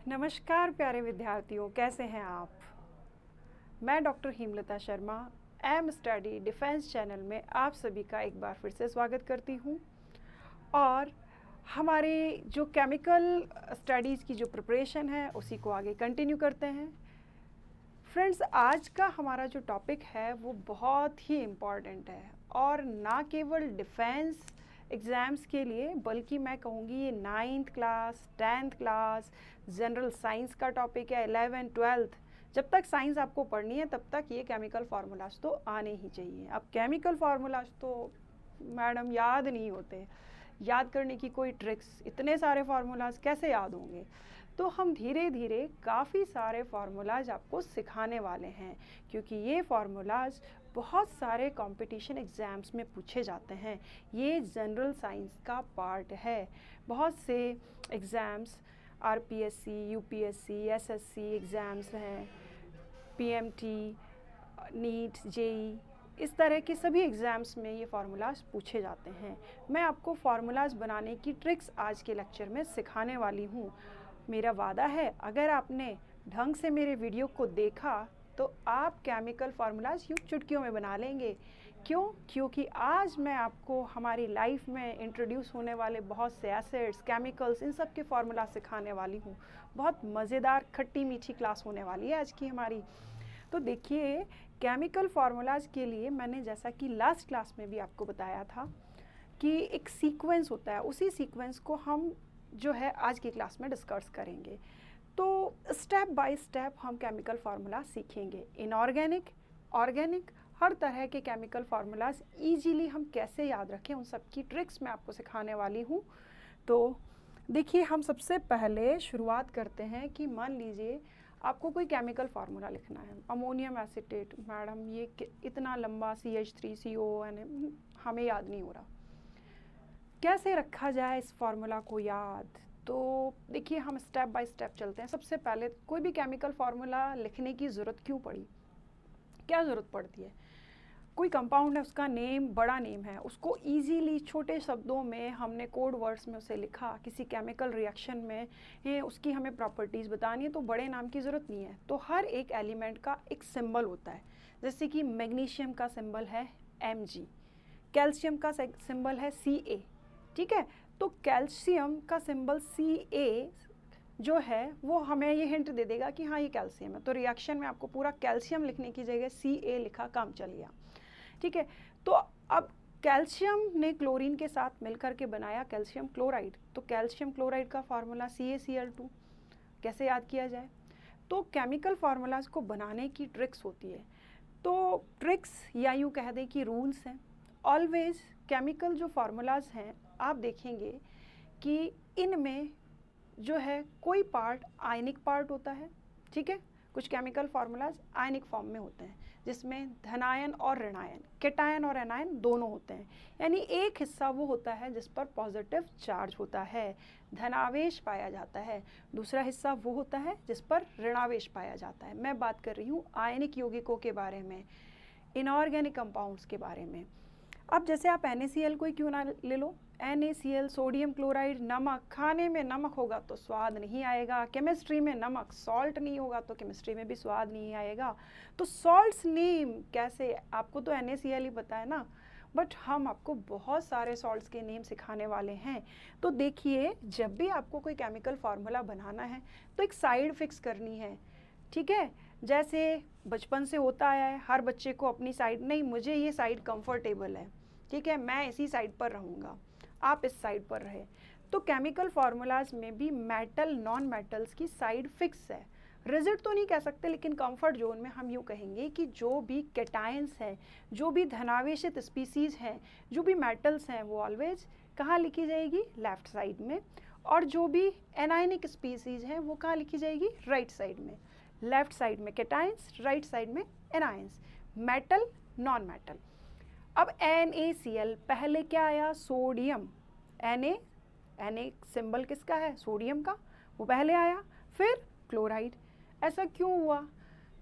नमस्कार प्यारे विद्यार्थियों, कैसे हैं आप। मैं doctor Hemlata Sharma M study defence channel में आप सभी का एक बार फिर से स्वागत करती हूं। और हमारे जो केमिकल स्टडीज़ की जो प्रिपरेशन है उसी को आगे कंटिन्यू करते हैं। फ्रेंड्स, आज का हमारा जो टॉपिक है वो बहुत ही इम्पॉर्टेंट है और ना केवल डिफेंस एग्ज़ाम्स के लिए बल्कि मैं कहूँगी ये 9th class 10th class general science का टॉपिक है। 11th 12th जब तक साइंस आपको पढ़नी है तब तक ये केमिकल फार्मूलाज तो आने ही चाहिए। अब केमिकल फार्मूलाज तो मैडम याद नहीं होते, याद करने की कोई ट्रिक्स, इतने सारे फार्मूलाज कैसे याद होंगे। तो हम धीरे धीरे काफ़ी सारे फार्मूलाज आपको सिखाने वाले हैं, क्योंकि ये फार्मूलाज बहुत सारे कंपटीशन एग्ज़ाम्स में पूछे जाते हैं। ये जनरल साइंस का पार्ट है। बहुत से exams RPSC, UPSC, SSC exams हैं, पीएमटी, नीट, जेई, इस तरह के सभी एग्ज़ाम्स में ये फार्मूलाज पूछे जाते हैं। मैं आपको फार्मूलाज बनाने की ट्रिक्स आज के लेक्चर में सिखाने वाली हूँ। मेरा वादा है, अगर आपने ढंग से मेरे वीडियो को देखा तो आप केमिकल फार्मूलाज यूँ चुटकियों में बना लेंगे। क्यों? क्योंकि आज मैं आपको हमारी लाइफ में इंट्रोड्यूस होने वाले बहुत से एसिड्स, केमिकल्स, इन सब के फार्मूला सिखाने वाली हूँ। बहुत मज़ेदार खट्टी मीठी क्लास होने वाली है आज की हमारी। तो देखिए, केमिकल फार्मूलाज के लिए मैंने जैसा कि लास्ट क्लास में भी आपको बताया था कि एक सीक्वेंस होता है, उसी सीक्वेंस को हम जो है आज की क्लास में डिस्कस करेंगे। तो स्टेप बाय स्टेप हम केमिकल फार्मूला सीखेंगे। इनऑर्गेनिक, ऑर्गेनिक, हर तरह के केमिकल फार्मूलाज ईजीली हम कैसे याद रखें, उन सब की ट्रिक्स मैं आपको सिखाने वाली हूँ। तो देखिए, हम सबसे पहले शुरुआत करते हैं कि मान लीजिए आपको कोई केमिकल फार्मूला लिखना है। अमोनियम एसीटेट, मैडम ये इतना लंबा CH3CO हमें याद नहीं हो रहा, कैसे रखा जाए इस फार्मूला को याद। तो देखिए, हम स्टेप बाय स्टेप चलते हैं। सबसे पहले कोई भी केमिकल फार्मूला लिखने की ज़रूरत क्यों पड़ी, क्या ज़रूरत पड़ती है। कोई कंपाउंड है, उसका नेम बड़ा नेम है, उसको इजीली छोटे शब्दों में हमने कोड वर्ड्स में उसे लिखा। किसी केमिकल रिएक्शन में उसकी हमें प्रॉपर्टीज़ बतानी है तो बड़े नाम की ज़रूरत नहीं है। तो हर एक एलिमेंट का एक सिंबल होता है। जैसे कि मैग्नीशियम का सिंबल है Mg, कैल्शियम का सिंबल है Ca, ठीक है। तो कैल्शियम का सिंबल Ca जो है वो हमें ये हिंट दे देगा कि हाँ ये कैल्शियम है। तो रिएक्शन में आपको पूरा कैल्शियम लिखने की जगह Ca लिखा, काम चल गया, ठीक है। तो अब कैल्शियम ने क्लोरीन के साथ मिलकर के बनाया कैल्शियम क्लोराइड। तो कैल्शियम क्लोराइड का फार्मूला CaCl2, कैसे याद किया जाए। तो केमिकल फार्मूलाज को बनाने की ट्रिक्स होती है। तो ट्रिक्स या यूँ कह दें कि रूल्स हैं। ऑलवेज केमिकल जो फार्मूलाज हैं, आप देखेंगे कि इनमें जो है कोई पार्ट आयनिक पार्ट होता है, ठीक है। कुछ केमिकल फार्मूलाज आयनिक फॉर्म में होते हैं जिसमें धनायन और ऋणायन, केटायन और एनायन दोनों होते हैं। यानी एक हिस्सा वो होता है जिस पर पॉजिटिव चार्ज होता है, धनावेश पाया जाता है, दूसरा हिस्सा वो होता है जिस पर ऋणावेश पाया जाता है। मैं बात कर रही हूँ आयनिक यौगिकों के बारे में, इनऑर्गेनिक कंपाउंड्स के बारे में। अब जैसे आप NaCl को ही क्यों ना ले लो, NaCl, सोडियम क्लोराइड, नमक। खाने में नमक होगा तो स्वाद नहीं आएगा, केमिस्ट्री में नमक, सॉल्ट नहीं होगा तो केमिस्ट्री में भी स्वाद नहीं आएगा। तो सॉल्ट्स नेम कैसे, आपको तो NaCl ही पता है ना, बट हम आपको बहुत सारे सॉल्ट्स के नेम सिखाने वाले हैं। तो देखिए, जब भी आपको कोई केमिकल फार्मूला बनाना है तो एक साइड फिक्स करनी है, ठीक है। जैसे बचपन से होता आया है, हर बच्चे को अपनी साइड, नहीं मुझे ये साइड कंफर्टेबल है, ठीक है, मैं इसी साइड पर रहूँगा, आप इस साइड पर रहे। तो केमिकल फार्मूलाज में भी मेटल नॉन मेटल्स की साइड फिक्स है। रिजिड तो नहीं कह सकते, लेकिन कंफर्ट जोन में हम यूँ कहेंगे कि जो भी कैटायंस हैं, जो भी धनावेशित स्पीसीज़ हैं, जो भी मेटल्स हैं, वो ऑलवेज कहाँ लिखी जाएगी, लेफ्ट साइड में। और जो भी एनायनिक स्पीसीज़ हैं वो कहाँ लिखी जाएगी, राइट साइड में। लेफ्ट साइड में कैटायंस, राइट साइड में एनायंस, मेटल नॉन मेटल। अब NaCl, पहले क्या आया, सोडियम। Na सिंबल किसका है, सोडियम का, वो पहले आया, फिर क्लोराइड। ऐसा क्यों हुआ,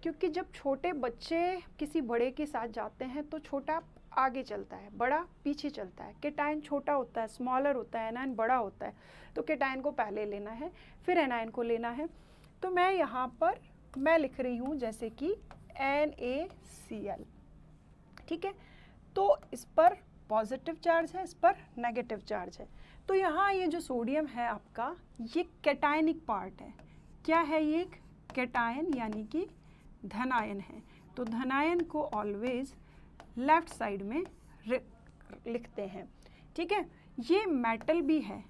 क्योंकि जब छोटे बच्चे किसी बड़े के साथ जाते हैं तो छोटा आगे चलता है, बड़ा पीछे चलता है। केटायन छोटा होता है, स्मॉलर होता है, एनायन बड़ा होता है। तो केटायन को पहले लेना है, फिर एनायन को लेना है। तो मैं यहाँ पर मैं लिख रही हूँ जैसे कि NaCl, ठीक है। तो इस पर पॉजिटिव चार्ज है, इस पर नेगेटिव चार्ज है। तो यहाँ ये जो सोडियम है आपका, ये कैटायनिक पार्ट है। क्या है ये? एक कैटायन यानी कि धनायन है। तो धनायन को ऑलवेज लेफ्ट साइड में लिखते हैं, ठीक है। ये मेटल भी है,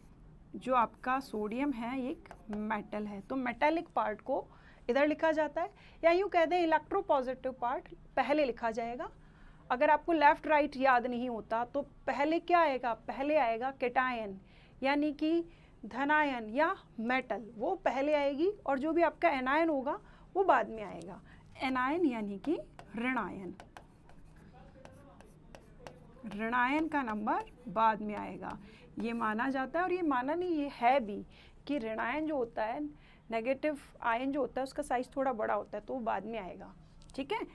जो आपका सोडियम है एक मेटल है, तो मेटालिक पार्ट को इधर लिखा जाता है, या यूँ कह दें इलेक्ट्रोपॉजिटिव पार्ट पहले लिखा जाएगा। अगर आपको लेफ्ट राइट याद नहीं होता तो पहले क्या आएगा? पहले आएगा कैटायन यानी कि धनायन या मेटल, वो पहले आएगी, और जो भी आपका एनायन होगा वो बाद में आएगा। एनायन यानी कि ऋणायन, ऋणायन का नंबर बाद में आएगा, ये माना जाता है। और ये माना नहीं, ये है भी कि ऋणायन जो होता है, नेगेटिव आयन जो होता है, उसका साइज थोड़ा बड़ा होता है, तो वो बाद में आएगा, ठीक है।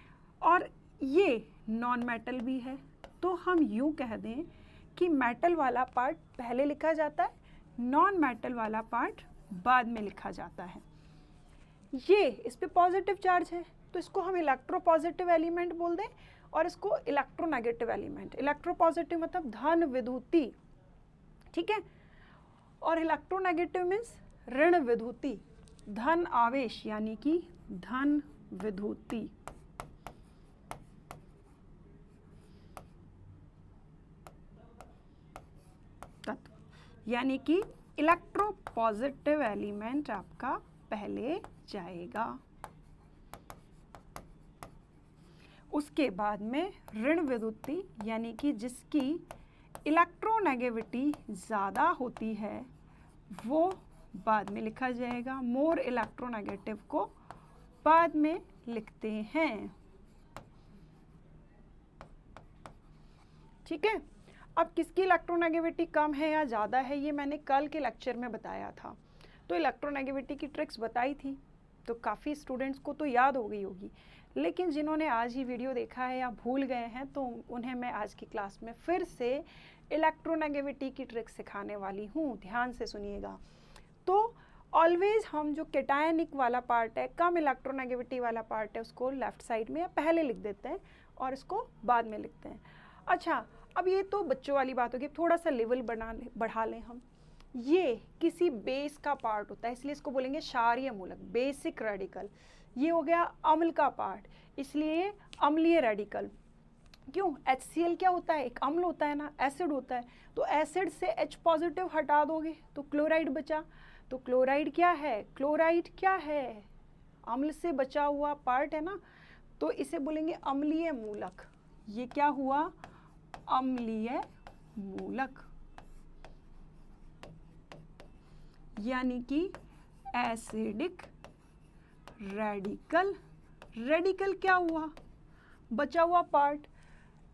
और ये नॉन मेटल भी है, तो हम यूँ कह दें कि मेटल वाला पार्ट पहले लिखा जाता है, नॉन मेटल वाला पार्ट बाद में लिखा जाता है। ये इस पे पॉजिटिव चार्ज है, तो इसको हम इलेक्ट्रोपॉजिटिव एलिमेंट बोल दें, और इसको इलेक्ट्रोनेगेटिव एलिमेंट। इलेक्ट्रोपॉजिटिव मतलब धन विद्युती, ठीक है, और इलेक्ट्रोनेगेटिव मीन्स ऋण विद्युती, धन आवेश यानी कि धन विद्युती। तत्व यानी कि इलेक्ट्रोपॉजिटिव एलिमेंट आपका पहले जाएगा, उसके बाद में ऋण विद्युती यानी कि जिसकी इलेक्ट्रोनेगेटिविटी ज़्यादा होती है वो बाद में लिखा जाएगा। मोर इलेक्ट्रोनेगेटिव को बाद में लिखते हैं, ठीक है। अब किसकी इलेक्ट्रोनेगेटिविटी कम है या ज़्यादा है, ये मैंने कल के लेक्चर में बताया था। तो इलेक्ट्रोनेगेटिविटी की ट्रिक्स बताई थी, तो काफ़ी स्टूडेंट्स को तो याद हो गई होगी, लेकिन जिन्होंने आज ही वीडियो देखा है या भूल गए हैं, तो उन्हें मैं आज की क्लास में फिर से इलेक्ट्रोनेगेटिविटी की ट्रिक सिखाने वाली हूँ। ध्यान से सुनिएगा। तो ऑलवेज हम जो कैटायनिक वाला पार्ट है, कम इलेक्ट्रोनेगेटिविटी वाला पार्ट है, उसको लेफ्ट साइड में या पहले लिख देते हैं और इसको बाद में लिखते हैं। अच्छा, अब ये तो बच्चों वाली बात होगी, थोड़ा सा लेवल बढ़ा लें हम। ये किसी बेस का पार्ट होता है, इसलिए इसको बोलेंगे क्षारीय मूलक, बेसिक रेडिकल। ये हो गया अम्ल का पार्ट, इसलिए अम्लीय रेडिकल। क्यों? HCl क्या होता है? एक अम्ल होता है ना, एसिड होता है। तो एसिड से H पॉजिटिव हटा दोगे तो क्लोराइड बचा। तो क्लोराइड क्या है? क्लोराइड क्या है? अम्ल से बचा हुआ पार्ट है ना, तो इसे बोलेंगे अम्लीय मूलक। ये क्या हुआ? अम्लीय मूलक, यानी कि एसिडिक रेडिकल। रेडिकल क्या हुआ? बचा हुआ पार्ट।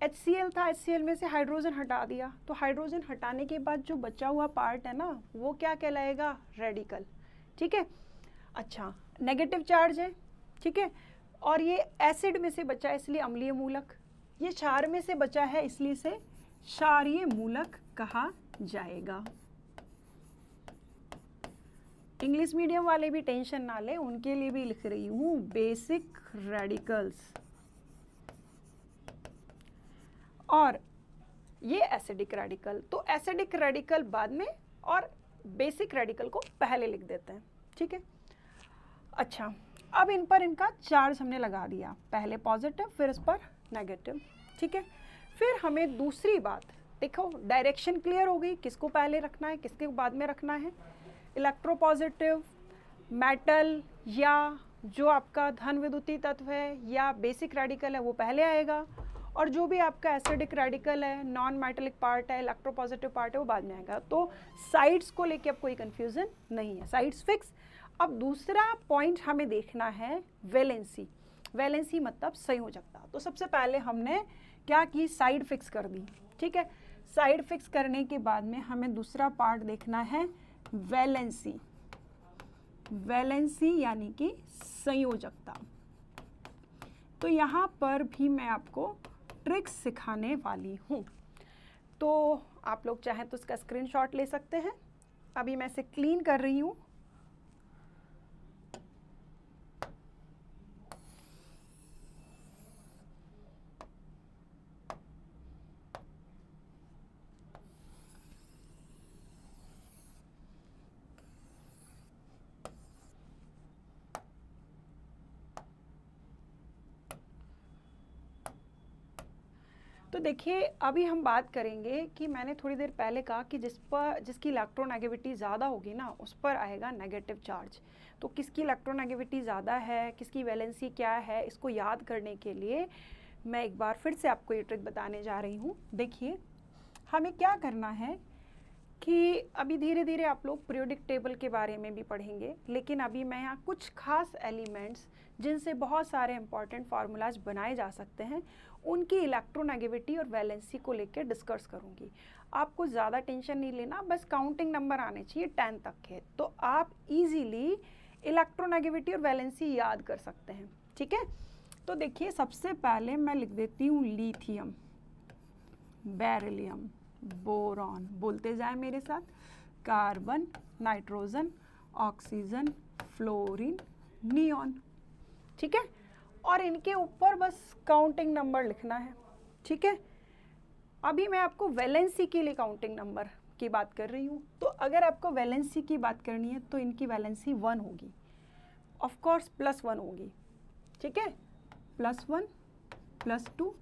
HCl था, HCl में से हाइड्रोजन हटा दिया, तो हाइड्रोजन हटाने के बाद जो बचा हुआ पार्ट है ना, वो क्या कहलाएगा? रेडिकल, ठीक है। अच्छा, नेगेटिव चार्ज है, ठीक है, और ये एसिड में से बचा है इसलिए अम्लीय मूलक। ये क्षार में से बचा है इसलिए इसे क्षारीय मूलक कहा जाएगा। इंग्लिश मीडियम वाले भी टेंशन ना लें, उनके लिए भी लिख रही हूँ बेसिक रेडिकल्स। और ये एसिडिक रेडिकल, तो एसिडिक रेडिकल बाद में और बेसिक रेडिकल को पहले लिख देते हैं, ठीक है। अच्छा, अब इन पर इनका चार्ज हमने लगा दिया, पहले पॉजिटिव फिर इस पर नेगेटिव, ठीक है। फिर हमें दूसरी बात देखो, डायरेक्शन क्लियर हो गई, किसको पहले रखना है किसके बाद में रखना है। इलेक्ट्रोपॉजिटिव, मेटल या जो आपका धन विद्युतीय तत्व है या बेसिक रेडिकल है वो पहले आएगा, और जो भी आपका एसिडिक रेडिकल है, नॉन मेटेलिक पार्ट है, इलेक्ट्रोपॉजिटिव पार्ट है, वो बाद में आएगा। तो साइड्स को लेके अब कोई कंफ्यूजन नहीं है, साइड्स फिक्स। अब दूसरा पॉइंट हमें देखना है वैलेंसी। वैलेंसी मतलब संयोजकता। तो सबसे पहले हमने क्या की? साइड फिक्स कर दी, ठीक है। साइड फिक्स करने के बाद में हमें दूसरा पार्ट देखना है वैलेंसी। वैलेंसी यानी कि संयोजकता। तो यहाँ पर भी मैं आपको ट्रिक्स सिखाने वाली हूँ। तो आप लोग चाहें तो इसका स्क्रीनशॉट ले सकते हैं। अभी मैं इसे क्लीन कर रही हूँ। तो देखिए, अभी हम बात करेंगे कि मैंने थोड़ी देर पहले कहा कि जिसकी इलेक्ट्रोनेगेटिविटी ज़्यादा होगी ना, उस पर आएगा नेगेटिव चार्ज। तो किसकी इलेक्ट्रोनेगेटिविटी ज़्यादा है, किसकी वैलेंसी क्या है, इसको याद करने के लिए मैं एक बार फिर से आपको ये ट्रिक बताने जा रही हूँ। देखिए, हमें क्या करना है कि अभी धीरे धीरे आप लोग पीरियोडिक टेबल के बारे में भी पढ़ेंगे, लेकिन अभी मैं यहाँ कुछ खास एलिमेंट्स जिनसे बहुत सारे इंपॉर्टेंट फार्मूलाज बनाए जा सकते हैं, उनकी इलेक्ट्रोनेगेटिविटी और वैलेंसी को लेकर डिस्कस करूँगी। आपको ज़्यादा टेंशन नहीं लेना, बस काउंटिंग नंबर आने चाहिए 10 तक के, तो आप इजीली इलेक्ट्रोनेगेटिविटी और वैलेंसी याद कर सकते हैं। ठीक है, तो देखिए, सबसे पहले मैं लिख देती हूँ लिथियम, बेरिलियम, बोरॉन, बोलते जाए मेरे साथ, carbon, nitrogen, oxygen, fluorine, neon. ठीक है, और इनके ऊपर बस काउंटिंग नंबर लिखना है। ठीक है, अभी मैं आपको वैलेंसी के लिए काउंटिंग नंबर की बात कर रही हूँ। तो अगर आपको वैलेंसी की बात करनी है तो इनकी वैलेंसी 1 होगी, ऑफ कोर्स +1 होगी। ठीक है, +1, +2,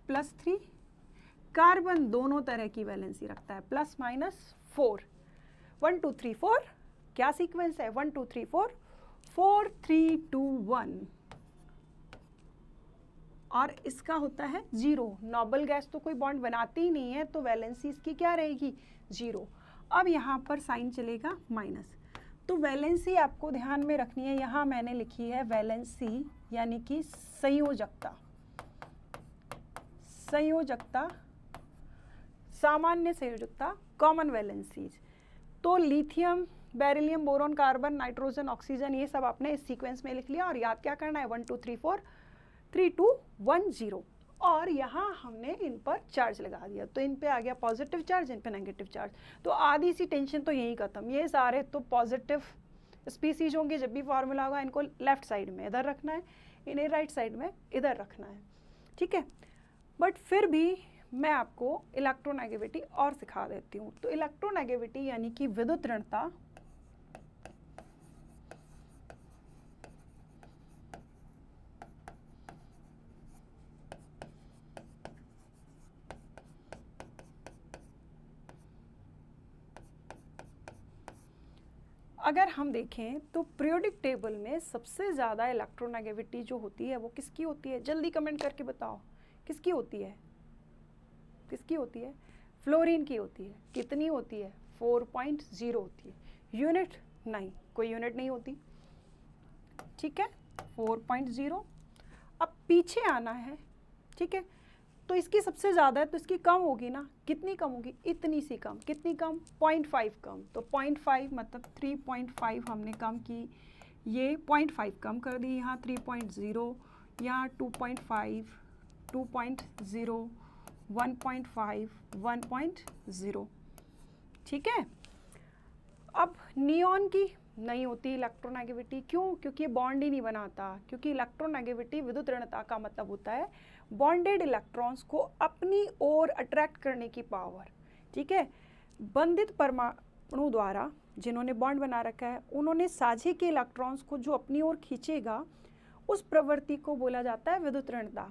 +3। कार्बन दोनों तरह की वैलेंसी रखता है, ±4। 1 2 3 4 क्या सीक्वेंस है? 1 2 3 4 4 3 2 1, और इसका होता है 0। नोबल गैस तो कोई बॉन्ड बनाती ही नहीं है, तो वैलेंसी इसकी क्या रहेगी? 0। अब यहाँ पर साइन चलेगा माइनस, तो वैलेंसी आपको ध्यान में रखनी है। यहाँ मैंने लिखी है वैलेंसी यानी कि संयोजकता, संयोजकता, सामान्य संयोजकता, कॉमन वैलेंसीज। तो lithium, beryllium, boron, carbon, nitrogen, oxygen, ये सब आपने इस सीक्वेंस में लिख लिया, और याद क्या करना है? 1 2 3 4 3 2 1 0। और यहाँ हमने इन पर चार्ज लगा दिया, तो इन पे आ गया पॉजिटिव चार्ज, इन पे नेगेटिव चार्ज। तो आधी सी टेंशन तो यही खत्म। ये सारे तो पॉजिटिव स्पीसीज होंगे, जब भी फार्मूला होगा इनको लेफ्ट साइड में इधर रखना है, इन्हें राइट साइड में इधर रखना है। ठीक है, बट फिर भी मैं आपको इलेक्ट्रोनेगेटिविटी और सिखा देती हूँ। तो इलेक्ट्रोनेगेटिविटी यानी कि विद्युत ऋणता, अगर हम देखें तो पीरियोडिक टेबल में सबसे ज़्यादा इलेक्ट्रोनेगेटिविटी जो होती है वो किसकी होती है? जल्दी कमेंट करके बताओ, किसकी होती है? किसकी होती है? फ्लोरीन की होती है। कितनी होती है? 4.0 होती है। यूनिट नहीं, कोई यूनिट नहीं होती। ठीक है, 4.0। अब पीछे आना है। ठीक है, तो इसकी सबसे ज़्यादा है तो इसकी कम होगी ना। कितनी कम होगी? इतनी सी कम। कितनी कम? 0.5 कम। तो 0.5 मतलब 3.5 हमने कम की, ये 0.5 कम कर दी, यहाँ 3.0, यहाँ 2.5, 2.0, 1.5, 1.0। ठीक है, अब नियॉन की नहीं होती इलेक्ट्रोनेगेटिविटी। क्यों? क्योंकि बॉन्ड ही नहीं बनाता। क्योंकि इलेक्ट्रोनेगेटिविटी विद्युत ऋणता का मतलब होता है बॉन्डेड इलेक्ट्रॉन्स को अपनी ओर अट्रैक्ट करने की पावर। ठीक है, बंधित परमाणु द्वारा जिन्होंने बॉन्ड बना रखा है, उन्होंने साझे के इलेक्ट्रॉन्स को जो अपनी ओर खींचेगा, उस प्रवृत्ति को बोला जाता है विद्युत ऋणता।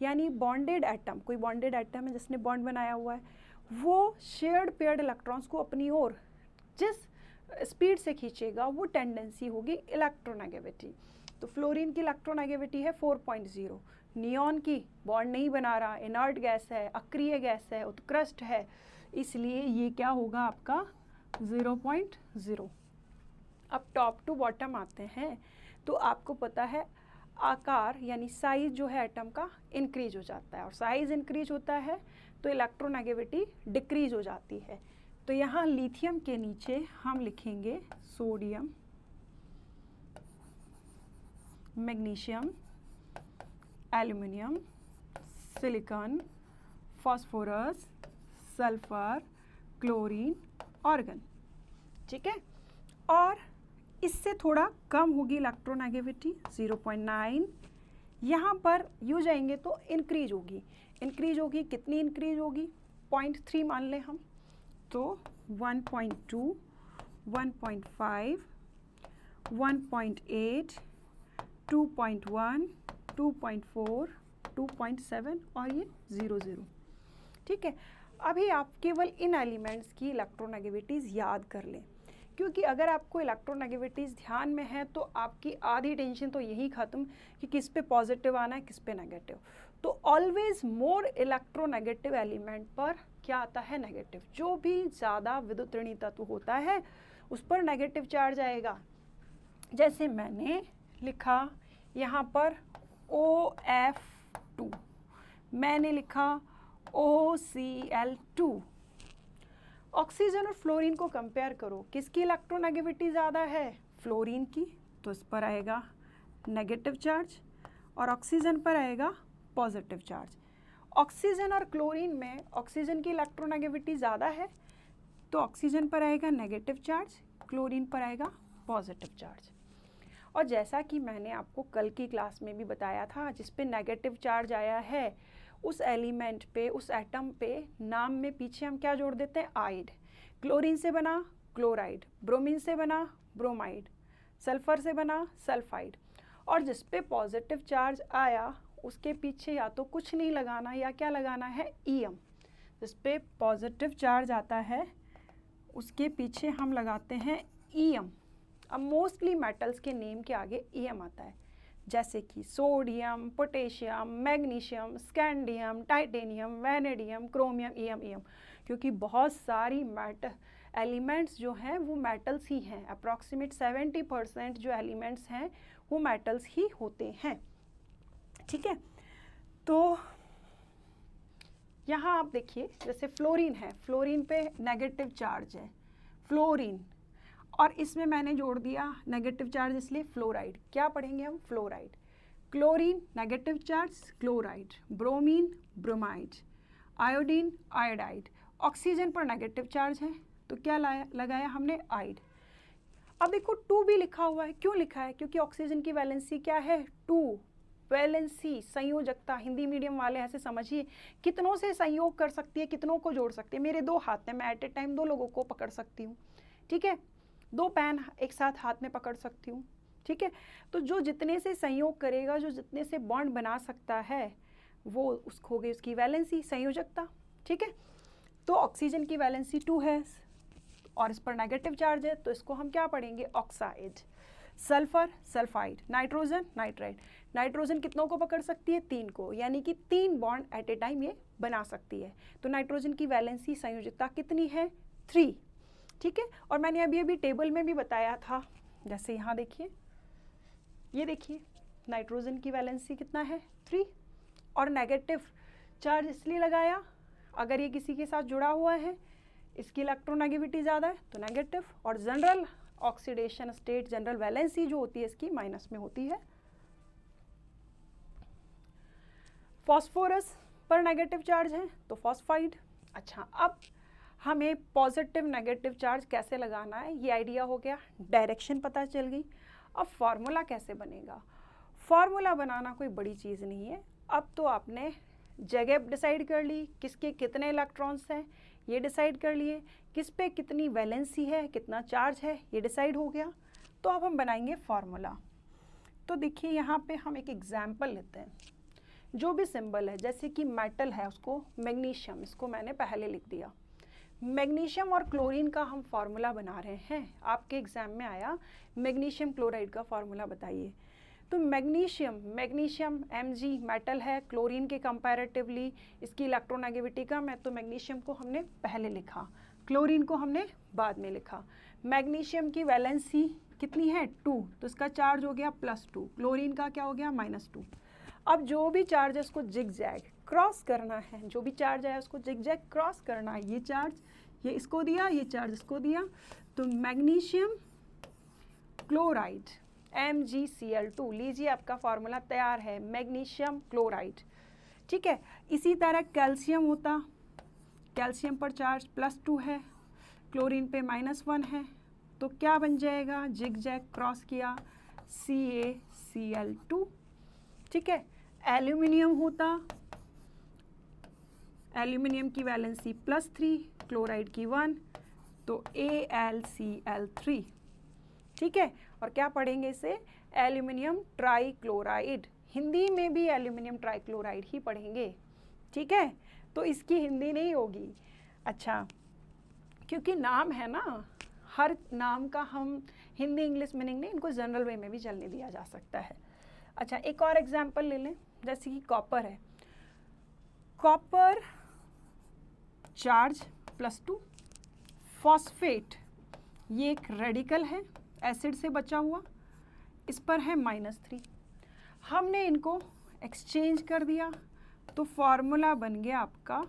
यानी बॉन्डेड एटम, कोई बॉन्डेड एटम है जिसने बॉन्ड बनाया हुआ है, वो शेयर्ड पेयर्ड इलेक्ट्रॉन्स को अपनी ओर जिस स्पीड से खींचेगा, वो टेंडेंसी होगी इलेक्ट्रोनेगेटिविटी। तो फ्लोरीन की इलेक्ट्रोनेगेटिविटी है 4.0। नियॉन की बॉन्ड नहीं बना रहा, इनर्ट गैस है, अक्रिय गैस है, उत्कृष्ट है, इसलिए ये क्या होगा आपका? 0.0। अब टॉप टू बॉटम आते हैं, तो आपको पता है आकार यानी साइज जो है एटम का इंक्रीज हो जाता है, और साइज इंक्रीज होता है तो इलेक्ट्रोनेगेटिविटी डिक्रीज हो जाती है। तो यहाँ लिथियम के नीचे हम लिखेंगे sodium, magnesium, aluminium, silicon, phosphorus, sulphur, chlorine, organ. ठीक है, और इससे थोड़ा कम होगी इलेक्ट्रोनेगेटिविटी 0.9। यहाँ पर यू जाएंगे तो इंक्रीज होगी। इंक्रीज होगी कितनी इंक्रीज होगी? 0.3 मान लें हम, तो 1.2, 1.5, 1.8, 2.1, 2.4, 2.7 और ये 0.0। ठीक है, अभी आप केवल इन एलिमेंट्स की इलेक्ट्रोनेगेटिविटीज़ याद कर लें, क्योंकि अगर आपको इलेक्ट्रोनेगेटिविटीज़ ध्यान में है तो आपकी आधी टेंशन तो यही ख़त्म कि किस पे पॉजिटिव आना है, किस पे नेगेटिव। तो ऑलवेज मोर इलेक्ट्रोनेगेटिव एलिमेंट पर क्या आता है? नेगेटिव। जो भी ज़्यादा विद्युत ऋणी तत्व होता है उस पर नेगेटिव चार्ज आएगा। जैसे मैंने लिखा यहाँ पर OF2, मैंने लिखा OCl2। ऑक्सीजन और फ्लोरीन को कंपेयर करो, किसकी इलेक्ट्रोनेगेटिविटी ज़्यादा है? फ्लोरीन की, तो इस पर आएगा नेगेटिव चार्ज और ऑक्सीजन पर आएगा पॉजिटिव चार्ज। ऑक्सीजन और क्लोरीन में ऑक्सीजन की इलेक्ट्रोनेगेटिविटी ज़्यादा है तो ऑक्सीजन पर आएगा नेगेटिव चार्ज, क्लोरीन पर आएगा पॉजिटिव चार्ज। और जैसा कि मैंने आपको कल की क्लास में भी बताया था, जिस पे नेगेटिव चार्ज आया है उस एलिमेंट पे, उस एटम पे नाम में पीछे हम क्या जोड़ देते हैं? आइड। क्लोरीन से बना क्लोराइड, ब्रोमीन से बना ब्रोमाइड, सल्फर से बना सल्फाइड। और जिस पे पॉजिटिव चार्ज आया उसके पीछे या तो कुछ नहीं लगाना या क्या लगाना है? ईएम। जिस पे पॉजिटिव चार्ज आता है उसके पीछे हम लगाते हैं ईएम। अब मोस्टली मेटल्स के नेम के आगे ईएम आता है, जैसे कि sodium, potassium, magnesium, scandium, titanium, vanadium, chromium, EM. क्योंकि बहुत सारी एलिमेंट्स जो हैं वो मेटल्स ही हैं। अप्रॉक्सीमेट 70% जो एलिमेंट्स हैं वो मेटल्स ही होते हैं। ठीक है, तो यहाँ आप देखिए, जैसे फ्लोरीन है, फ्लोरीन पे नेगेटिव चार्ज है फ्लोरीन, और इसमें मैंने जोड़ दिया नेगेटिव चार्ज, इसलिए फ्लोराइड। क्या पढ़ेंगे हम? Fluoride. Chlorine negative charge chloride, bromine bromide, iodine iodide. Oxygen पर नेगेटिव चार्ज है तो क्या लगाया हमने? आइड। अब देखो 2 भी लिखा हुआ है, क्यों लिखा है? क्योंकि ऑक्सीजन की वैलेंसी क्या है? 2। वैलेंसी, संयोजकता, हिंदी मीडियम वाले ऐसे समझिए, कितनों से संयोग कर सकती है, कितनों को जोड़ सकती है। मेरे 2 हाथ हैं, मैं एट ए टाइम 2 लोगों को पकड़ सकती हूँ। ठीक है, 2 पेन एक साथ हाथ में पकड़ सकती हूँ। ठीक है, तो जो जितने से संयोग करेगा, जो जितने से बॉन्ड बना सकता है, वो उसको हो गई उसकी वैलेंसी, संयोजकता। ठीक है, तो ऑक्सीजन की वैलेंसी 2 है और इस पर नेगेटिव चार्ज है, तो इसको हम क्या पढ़ेंगे? Oxide. Sulphur sulphide, nitrogen nitride. Nitrogen कितनों को पकड़ सकती है? 3 को, यानी कि 3 बॉन्ड एट ए टाइम ये बना सकती है। तो नाइट्रोजन की वैलेंसी, संयोजकता कितनी है? 3। ठीक है, और मैंने अभी टेबल में भी बताया था, जैसे यहाँ देखिए, ये देखिए नाइट्रोजन की वैलेंसी कितना है? 3। और नेगेटिव चार्ज इसलिए लगाया, अगर ये किसी के साथ जुड़ा हुआ है, इसकी इलेक्ट्रोनेगेटिविटी ज़्यादा है तो नेगेटिव, और general oxidation state, general valency जो होती है इसकी माइनस में होती है। फॉस्फोरस पर नेगेटिव चार्ज है तो फॉस्फाइड। अच्छा, अब हमें पॉजिटिव नेगेटिव चार्ज कैसे लगाना है ये आइडिया हो गया, डायरेक्शन पता चल गई। अब फार्मूला कैसे बनेगा? फार्मूला बनाना कोई बड़ी चीज़ नहीं है। अब तो आपने जगह डिसाइड कर ली, किसके कितने इलेक्ट्रॉन्स हैं ये डिसाइड कर लिए, किस पे कितनी वैलेंसी है, कितना चार्ज है ये डिसाइड हो गया। तो अब हम बनाएंगे फार्मूला। तो देखिए यहाँ पे हम एक एग्जाम्पल लेते हैं। जो भी सिंबल है, जैसे कि मेटल है उसको मैग्नीशियम, इसको मैंने पहले लिख दिया। मैग्नीशियम और क्लोरीन का हम फार्मूला बना रहे हैं। आपके एग्जाम में आया मैग्नीशियम क्लोराइड का फार्मूला बताइए। तो मैग्नीशियम Mg मेटल है, क्लोरीन के कंपैरेटिवली इसकी इलेक्ट्रोनेगेटिविटी कम है, तो मैग्नीशियम को हमने पहले लिखा, क्लोरीन को हमने बाद में लिखा। मैग्नीशियम की वैलेंसी कितनी है? 2, तो इसका चार्ज हो गया +2, क्लोरीन का क्या हो गया? -2। अब जो भी चार्ज है उसको जिग जैग क्रॉस करना है, जो भी चार्ज है उसको जिग जैग क्रॉस करना है। ये चार्ज ये इसको दिया, ये चार्ज इसको दिया, तो मैग्नीशियम क्लोराइड MgCl2, लीजिए आपका फार्मूला तैयार है, मैग्नीशियम क्लोराइड। ठीक है। इसी तरह कैल्शियम होता, कैल्शियम पर चार्ज +2 है, क्लोरीन पे -1 है, तो क्या बन जाएगा, जिग जैग क्रॉस किया CaCl2, ठीक है। एल्यूमिनियम होता, एल्यूमिनियम की वैलेंसी +3, क्लोराइड की 1, तो AlCl3, ठीक है। और क्या पढ़ेंगे इसे, एल्यूमिनियम ट्राइक्लोराइड, हिंदी में भी एल्यूमिनियम ट्राइक्लोराइड ही पढ़ेंगे, ठीक है। तो इसकी हिंदी नहीं होगी। अच्छा, क्योंकि नाम है ना, हर नाम का हम हिंदी इंग्लिश मीनिंग नहीं, इनको जनरल वे में भी चलने दिया जा सकता है। अच्छा, एक और एग्जांपल ले लें, जैसे कि कॉपर है, कॉपर चार्ज +2, फॉस्फेट ये एक रेडिकल है, एसिड से बचा हुआ, इस पर है -3, हमने इनको एक्सचेंज कर दिया, तो फॉर्मूला बन गया आपका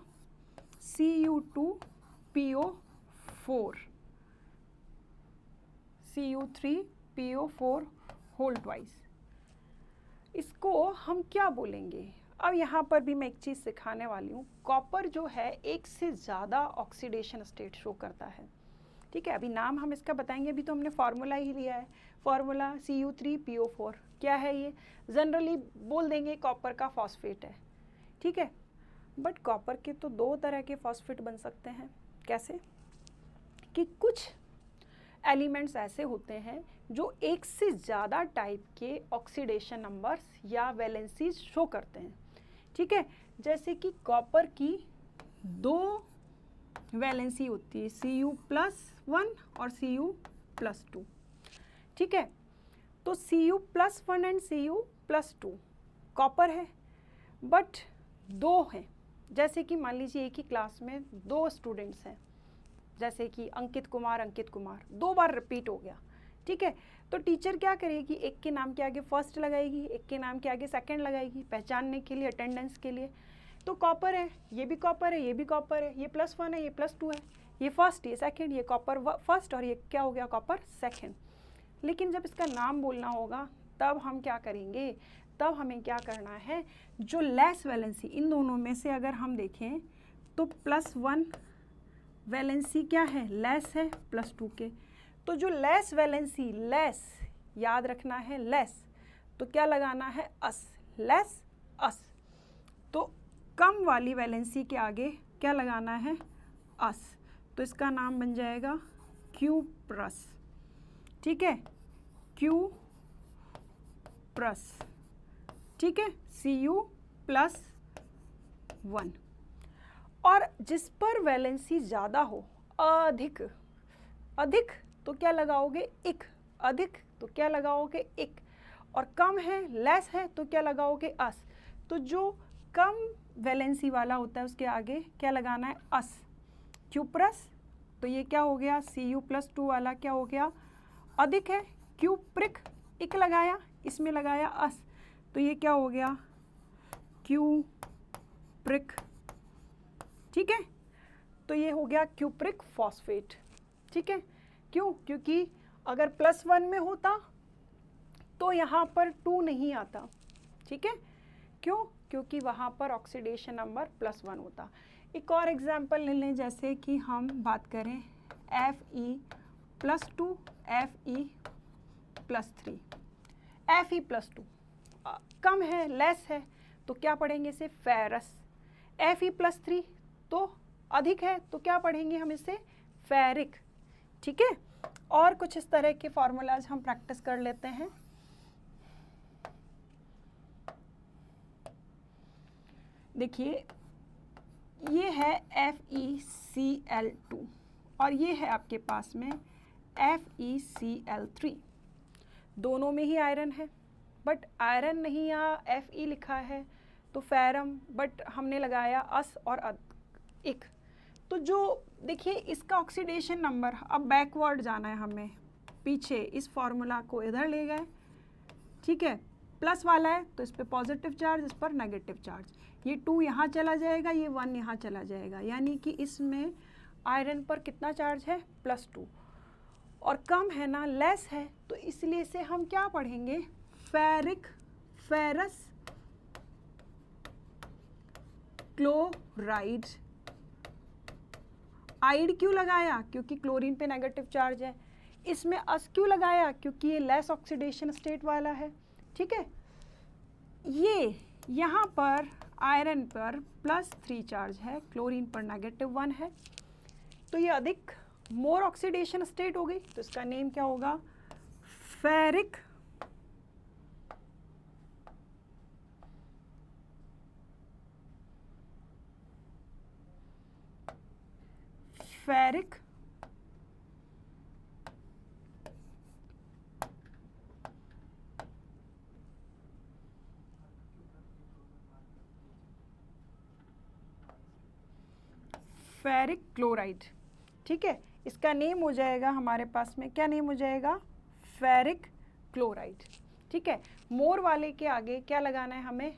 Cu2PO4, Cu3PO4 होल ट्वाइस। इसको हम क्या बोलेंगे, अब यहाँ पर भी मैं एक चीज़ सिखाने वाली हूँ। कॉपर जो है एक से ज़्यादा ऑक्सीडेशन स्टेट शो करता है, ठीक है। अभी नाम हम इसका बताएंगे, अभी तो हमने फार्मूला ही लिया है, फार्मूला Cu3PO4 क्या है, ये जनरली बोल देंगे कॉपर का फॉस्फेट है, ठीक है। बट कॉपर के तो 2 तरह के फॉस्फेट बन सकते हैं। कैसे, कि कुछ एलिमेंट्स ऐसे होते हैं जो एक से ज़्यादा टाइप के ऑक्सीडेशन नंबर्स या वैलेंसीज शो करते हैं, ठीक है। जैसे कि कॉपर की 2 वैलेंसी होती है, Cu+1 और Cu+2, ठीक है। तो Cu+1 एंड Cu+2 कॉपर है, बट 2 हैं। जैसे कि मान लीजिए एक ही क्लास में 2 स्टूडेंट्स हैं, जैसे कि अंकित कुमार 2 बार रिपीट हो गया, ठीक है। तो टीचर क्या करेगी, एक के नाम के आगे फर्स्ट लगाएगी, एक के नाम के आगे सेकंड लगाएगी, पहचानने के लिए, अटेंडेंस के लिए। तो कॉपर है, ये भी कॉपर है, ये भी कॉपर है, ये +1 है, ये +2 है, ये फर्स्ट, ये सेकंड, ये कॉपर फर्स्ट और ये क्या हो गया, कॉपर सेकंड। लेकिन जब इसका नाम बोलना होगा तब हम क्या करेंगे, तब हमें क्या करना है, जो लेस वैलेंसी इन दोनों में से अगर हम देखें तो +1 वैलेंसी क्या है, लेस है +2 के, तो जो लेस वैलेंसी, लेस याद रखना है, लेस तो क्या लगाना है, अस, लेस अस। तो कम वाली वैलेंसी के आगे क्या लगाना है, अस, तो इसका नाम बन जाएगा Q+, ठीक है, Q+, ठीक है, Cu+1। और जिस पर वैलेंसी ज़्यादा हो, अधिक, अधिक तो क्या लगाओगे, इक, अधिक तो क्या लगाओगे, इक, और कम है, लेस है तो क्या लगाओगे, अस। तो जो कम वैलेंसी वाला होता है उसके आगे क्या लगाना है, अस, Q+, तो ये क्या हो गया, Cu+2 वाला क्या हो गया, अधिक है, Q', इक लगाया, इसमें लगाया अस, तो ये क्या हो गया, Q', ठीक है। तो ये हो गया Q' फॉस्फेट, ठीक है। क्यों, क्योंकि अगर +1 में होता तो यहाँ पर 2 नहीं आता, ठीक है। क्यों, क्योंकि वहाँ पर ऑक्सीडेशन नंबर +1 होता। एक और एग्जांपल ले लें, जैसे कि हम बात करें Fe+2, Fe+3, Fe+2 कम है, लेस है, तो क्या पढ़ेंगे इसे, फेरस। Fe+3 तो अधिक है, तो क्या पढ़ेंगे हम इसे, फेरिक, ठीक है। और कुछ इस तरह के फॉर्मूलाज हम प्रैक्टिस कर लेते हैं। देखिए, ये है FeCl2 और ये है आपके पास में FeCl3, दोनों में ही आयरन है, बट आयरन नहीं, यहाँ Fe लिखा है तो फेरम, बट हमने लगाया अस और इक। तो जो देखिए इसका ऑक्सीडेशन नंबर, अब बैकवर्ड जाना है हमें, पीछे इस फॉर्मूला को इधर ले गए, ठीक है। प्लस वाला है तो इस पर पॉजिटिव चार्ज, इस पर नेगेटिव चार्ज, ये 2 यहाँ चला जाएगा, ये 1 यहाँ चला जाएगा, यानी कि इसमें आयरन पर कितना चार्ज है, +2, और कम है ना, लेस है, तो इसलिए से हम क्या पढ़ेंगे, फेरिक, फेरस, क्लोराइड। आइड क्यों लगाया? क्योंकि क्लोरीन पे नेगेटिव चार्ज है। इसमें अस क्यों लगाया? क्योंकि ये लेस ऑक्सीडेशन स्टेट वाला है। ठीक है, ये यहाँ पर आयरन पर +3 चार्ज है, क्लोरीन पर -1 है, तो ये अधिक मोर ऑक्सीडेशन स्टेट हो गई, तो इसका नेम क्या होगा? Ferric ferric ferric chloride. ठीक है, इसका नेम हो जाएगा हमारे पास में, क्या नेम हो जाएगा? Ferric chloride. ठीक है, मोर वाले के आगे क्या लगाना है हमें?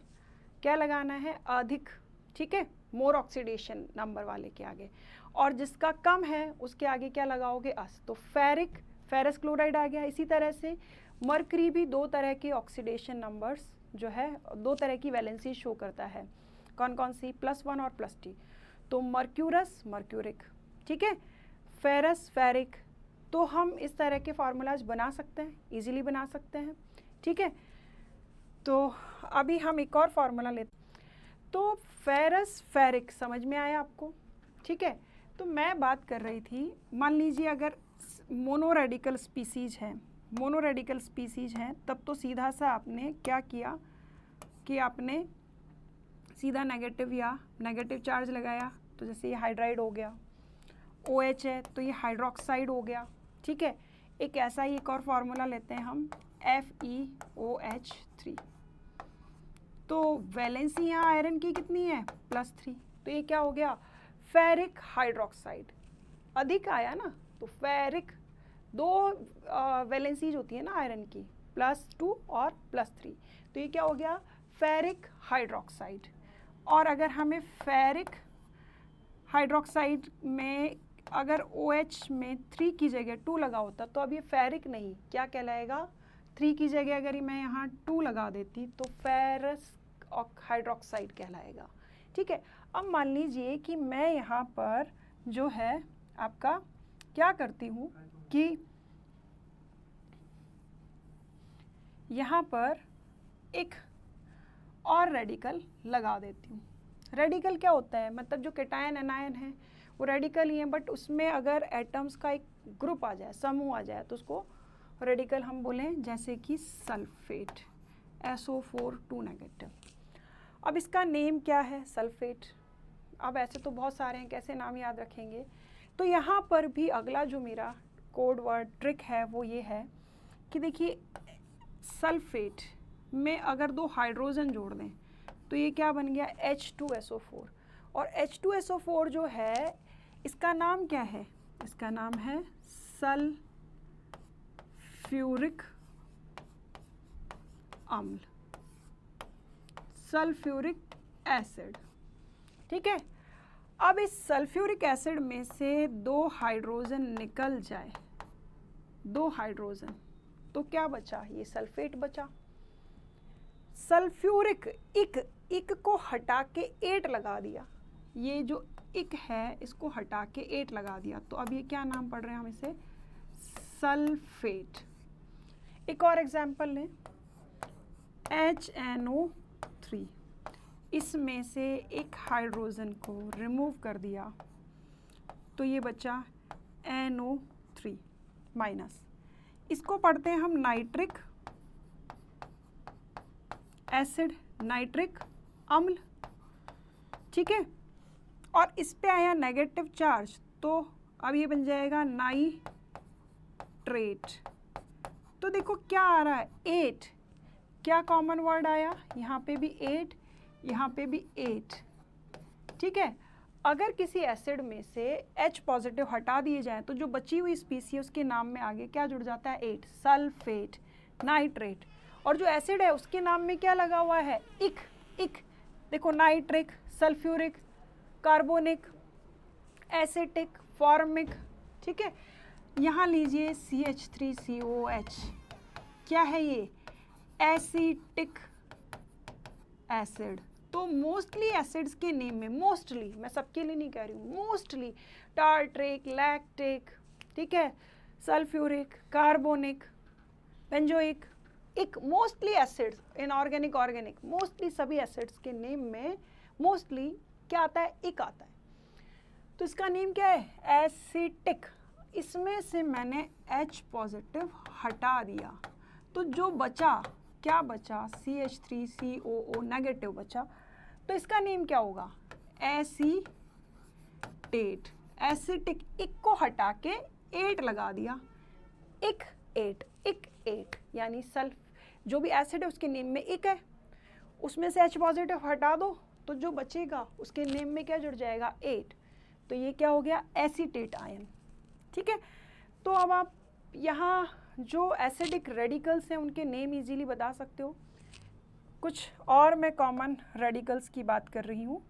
क्या लगाना है? अधिक। ठीक है, मोर ऑक्सीडेशन नंबर वाले के आगे, और जिसका कम है उसके आगे क्या लगाओगे? अस। तो फेरिक, फेरस क्लोराइड आ गया। इसी तरह से मरकरी भी 2 तरह के ऑक्सीडेशन नंबर्स जो है, 2 तरह की वैलेंसी शो करता है। कौन कौन सी? +1 और +2। तो मर्क्यूरस, मर्क्यूरिक। ठीक है, फेरस, फेरिक। तो हम इस तरह के फार्मूलाज बना सकते हैं, इजीली बना सकते हैं। ठीक है, तो अभी हम एक और फार्मूला लेते हैं। तो फेरस, फेरिक समझ में आया आपको? ठीक है, तो मैं बात कर रही थी, मान लीजिए अगर मोनोरेडिकल स्पीसीज हैं, मोनोरेडिकल स्पीसीज हैं, तब तो सीधा सा आपने क्या किया कि आपने सीधा नेगेटिव या नेगेटिव चार्ज लगाया। तो जैसे ये हाइड्राइड हो गया, OH है तो ये हाइड्रोक्साइड हो गया। ठीक है, एक ऐसा ही एक और फार्मूला लेते हैं हम, FeOH3। तो वैलेंसी यहाँ आयरन की कितनी है? +3। तो ये क्या हो गया? Ferric hydroxide. अधिक आया ना, तो फेरिक, 2 वैलेंसीज होती है ना आयरन की, +2 और +3, तो ये क्या हो गया? Ferric hydroxide. और अगर हमें फेरिक हाइड्रोक्साइड में अगर OH में 3 की जगह 2 लगा होता, तो अब ये फेरिक नहीं, क्या कहलाएगा? 3 की जगह अगर मैं यहाँ 2 लगा देती तो फेरस हाइड्रोक्साइड कहलाएगा। ठीक है, अब मान लीजिए कि मैं यहाँ पर जो है आपका क्या करती हूँ कि यहाँ पर एक और रेडिकल लगा देती हूँ। रेडिकल क्या होता है? मतलब जो कैटायन एनायन है वो रेडिकल ही है, बट उसमें अगर एटम्स का एक ग्रुप आ जाए, समूह आ जाए, तो उसको रेडिकल हम बोलें, जैसे कि सल्फेट, SO4 नेगेटिव। अब इसका नेम क्या है? सल्फेट। अब ऐसे तो बहुत सारे हैं, कैसे नाम याद रखेंगे? तो यहाँ पर भी अगला जो मेरा कोड वर्ड ट्रिक है वो ये है कि देखिए, सल्फेट में अगर 2 हाइड्रोजन जोड़ दें तो ये क्या बन गया? H2SO4। और H2SO4 जो है, इसका नाम क्या है? इसका नाम है सल्फ्यूरिक अम्ल, सल्फ्यूरिक एसिड। ठीक है, अब इस सल्फ्यूरिक एसिड में से 2 हाइड्रोजन निकल जाए, 2 हाइड्रोजन, तो क्या बचा? ये सल्फेट बचा। सल्फ्यूरिक इक को हटा के 8 लगा दिया, ये जो इक है इसको हटा के 8 लगा दिया, तो अब ये क्या नाम पढ़ रहे हैं हम इसे? सल्फेट। एक और एग्जाम्पल लें, HNO3, इसमें से एक हाइड्रोजन को रिमूव कर दिया तो ये बचा NO3 माइनस। इसको पढ़ते हैं हम नाइट्रिक एसिड, नाइट्रिक अम्ल। ठीक है, और इस पे आया नेगेटिव चार्ज, तो अब ये बन जाएगा नाइट्रेट। तो देखो क्या आ रहा है? 8। क्या कॉमन वर्ड आया? यहाँ पे भी 8, यहाँ पे भी 8। ठीक है, अगर किसी एसिड में से H पॉजिटिव हटा दिए जाए तो जो बची हुई स्पीसी उसके नाम में आगे क्या जुड़ जाता है? 8, सल्फेट, नाइट्रेट। और जो एसिड है उसके नाम में क्या लगा हुआ है? इक। देखो, nitric, sulphuric, carbonic, acetic, formic. ठीक है, यहाँ लीजिए CH3COOH, क्या है ये? Acetic acid. तो मोस्टली एसिड्स के नेम में, मोस्टली, मैं सबके लिए नहीं कह रही हूँ, मोस्टली टार्ट्रिक, लैक्टिक, ठीक है, सल्फ्यूरिक, कार्बोनिक, बेंजोइक, एक mostly acids, inorganic, organic, mostly सभी एसिड्स के नेम में मोस्टली क्या आता है, इक आता है। तो इसका नेम क्या है, एसिटिक। इसमें से मैंने H पॉजिटिव हटा दिया, तो जो बचा, क्या बचा, CH3COO नेगेटिव बचा, तो इसका नेम क्या होगा, एसीटेट। एसिटिक, इक को हटा के एट लगा दिया, इक एट, यानी सल्फ, जो भी एसिड है उसके नेम में इक है, उसमें से H पॉजिटिव हटा दो तो जो बचेगा उसके नेम में क्या जुड़ जाएगा, एट। तो ये क्या हो गया, एसीटेट आयन। ठीक है, तो अब आप यहाँ जो एसिडिक रेडिकल्स हैं उनके नेम इजीली बता सकते हो। कुछ और मैं कॉमन रेडिकल्स की बात कर रही हूँ।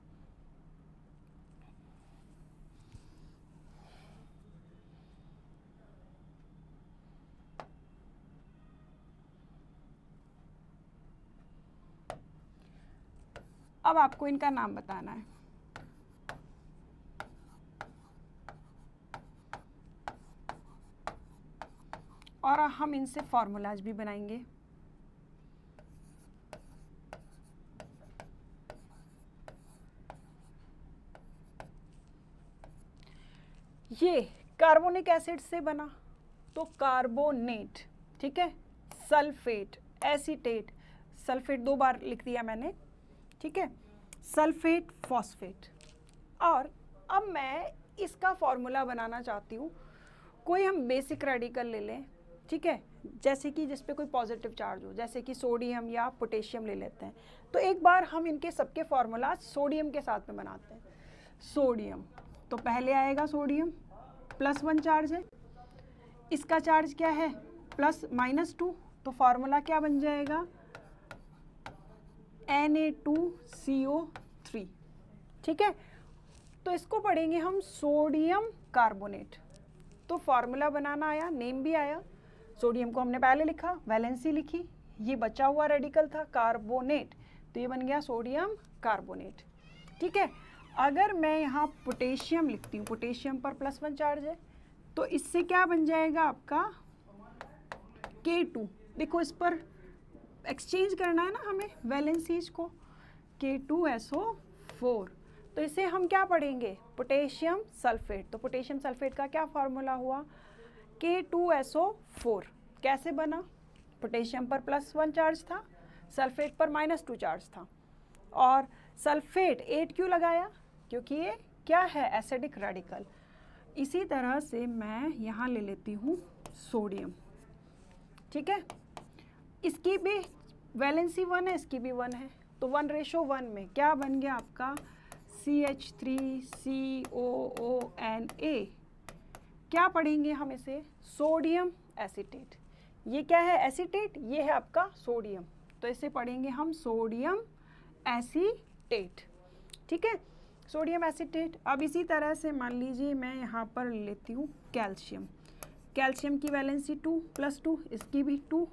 अब आपको इनका नाम बताना है। और हम इनसे फॉर्मूलाज भी बनाएंगे। ये कार्बोनिक एसिड से बना तो कार्बोनेट, ठीक है, सल्फेट, एसीटेट, सल्फेट 2 बार लिख दिया मैंने, ठीक है, सल्फेट, फॉस्फेट। और अब मैं इसका फॉर्मूला बनाना चाहती हूँ। कोई हम बेसिक रेडिकल ले लें, ठीक है, जैसे कि जिस पे कोई पॉजिटिव चार्ज हो, जैसे कि सोडियम या पोटेशियम ले लेते हैं। तो एक बार हम इनके सबके फॉर्मूला सोडियम के साथ में बनाते हैं। सोडियम, तो पहले आएगा सोडियम, +1 चार्ज है, इसका चार्ज क्या है, +-2, तो फॉर्मूला क्या बन जाएगा, Na2CO3, ठीक है। तो इसको पढ़ेंगे हम सोडियम कार्बोनेट। तो फॉर्मूला बनाना आया, नेम भी आया। सोडियम को हमने पहले लिखा, वैलेंसी लिखी, ये बचा हुआ रेडिकल था कार्बोनेट, तो ये बन गया सोडियम कार्बोनेट, ठीक है। अगर मैं यहाँ पोटेशियम लिखती हूँ, पोटेशियम पर +1 चार्ज है, तो इससे क्या बन जाएगा आपका K2। देखो इस पर एक्सचेंज करना है ना हमें वैलेंसीज को, K2SO4। तो इसे हम क्या पढ़ेंगे, पोटेशियम सल्फेट। तो पोटेशियम सल्फेट का क्या फॉर्मूला हुआ, K2SO4। कैसे बना, पोटेशियम पर +1 चार्ज था, सल्फेट पर -2 चार्ज था। और सल्फेट 8 क्यों लगाया, क्योंकि ये क्या है, एसिडिक रेडिकल। इसी तरह से मैं यहाँ ले लेती हूँ सोडियम, ठीक है, इसकी भी वैलेंसी 1 है, इसकी भी 1 है, तो 1:1 में क्या बन गया आपका CH3COONA। क्या पढ़ेंगे हम इसे, सोडियम एसीटेट। ये क्या है, एसीटेट, ये है आपका सोडियम, तो इसे पढ़ेंगे हम सोडियम एसीटेट, ठीक है, सोडियम एसीटेट। अब इसी तरह से मान लीजिए मैं यहाँ पर लेती हूँ कैल्शियम। कैल्शियम की वैलेंसी 2 +2, इसकी भी 2,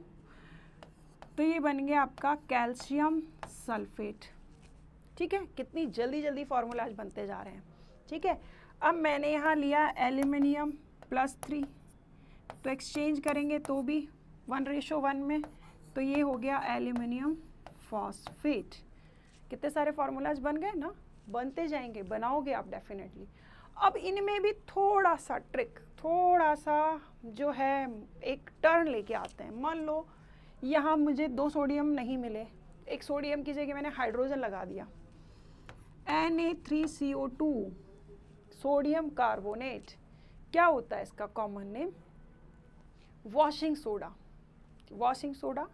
तो ये बन गया आपका कैल्शियम सल्फेट, ठीक है। कितनी जल्दी जल्दी फॉर्मूलाज बनते जा रहे हैं, ठीक है। अब मैंने यहाँ लिया एल्यूमिनियम +3, तो एक्सचेंज करेंगे तो भी 1:1 में, तो ये हो गया एल्यूमिनियम फॉस्फेट। कितने सारे फॉर्मूलाज बन गए ना, बनते जाएंगे, बनाओगे आप डेफिनेटली। अब इनमें भी थोड़ा सा ट्रिक, थोड़ा सा जो है एक टर्न लेके आते हैं। मान लो यहाँ मुझे 2 सोडियम नहीं मिले, एक सोडियम की जगह मैंने हाइड्रोजन लगा दिया, Na3CO2, सोडियम कार्बोनेट। क्या होता है इसका common name, washing soda. Washing soda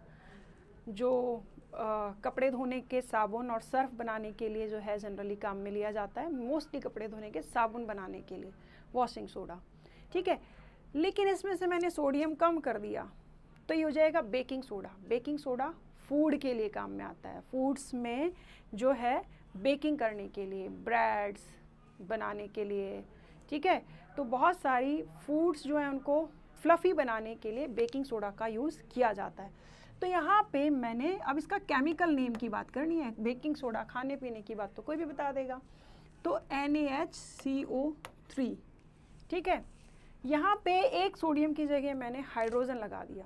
जो कपड़े धोने के साबुन और सर्फ बनाने के लिए जो है जनरली काम में लिया जाता है, मोस्टली कपड़े धोने के साबुन बनाने के लिए वॉशिंग सोडा, ठीक है। लेकिन इसमें से मैंने सोडियम कम कर दिया, तो ये हो जाएगा baking soda. Baking soda food के लिए काम में आता है, फूड्स में जो है बेकिंग करने के लिए, ब्रेड्स बनाने के लिए, ठीक है। तो बहुत सारी फूड्स जो हैं उनको फ्लफ़ी बनाने के लिए बेकिंग सोडा का यूज़ किया जाता है। तो यहाँ पे मैंने अब इसका केमिकल नेम की बात करनी है। बेकिंग सोडा खाने पीने की बात तो कोई भी बता देगा। तो NaHCO3, ठीक है। यहाँ पे एक सोडियम की जगह मैंने हाइड्रोजन लगा दिया,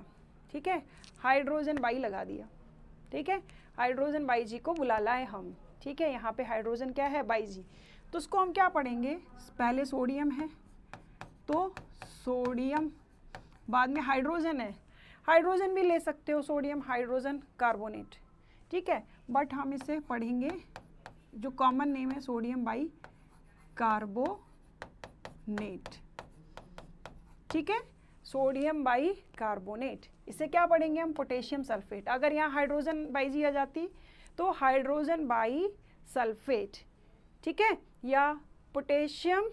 ठीक है, हाइड्रोजन बाई लगा दिया, ठीक है। हाइड्रोजन बाई जी को बुला लाए हम, ठीक है। यहाँ पे हाइड्रोजन क्या है, बाई जी, तो उसको हम क्या पढ़ेंगे, पहले सोडियम है तो सोडियम, बाद में हाइड्रोजन है, हाइड्रोजन भी ले सकते हो, सोडियम हाइड्रोजन कार्बोनेट, ठीक है। बट हम इसे पढ़ेंगे, जो कॉमन नेम है सोडियम बाई कार्बोनेट, ठीक है, सोडियम बाई कार्बोनेट। इसे क्या पढ़ेंगे हम, पोटेशियम सल्फेट। अगर यहाँ हाइड्रोजन बाई जी आ जाती तो हाइड्रोजन बाई सल्फेट, ठीक है, या पोटेशियम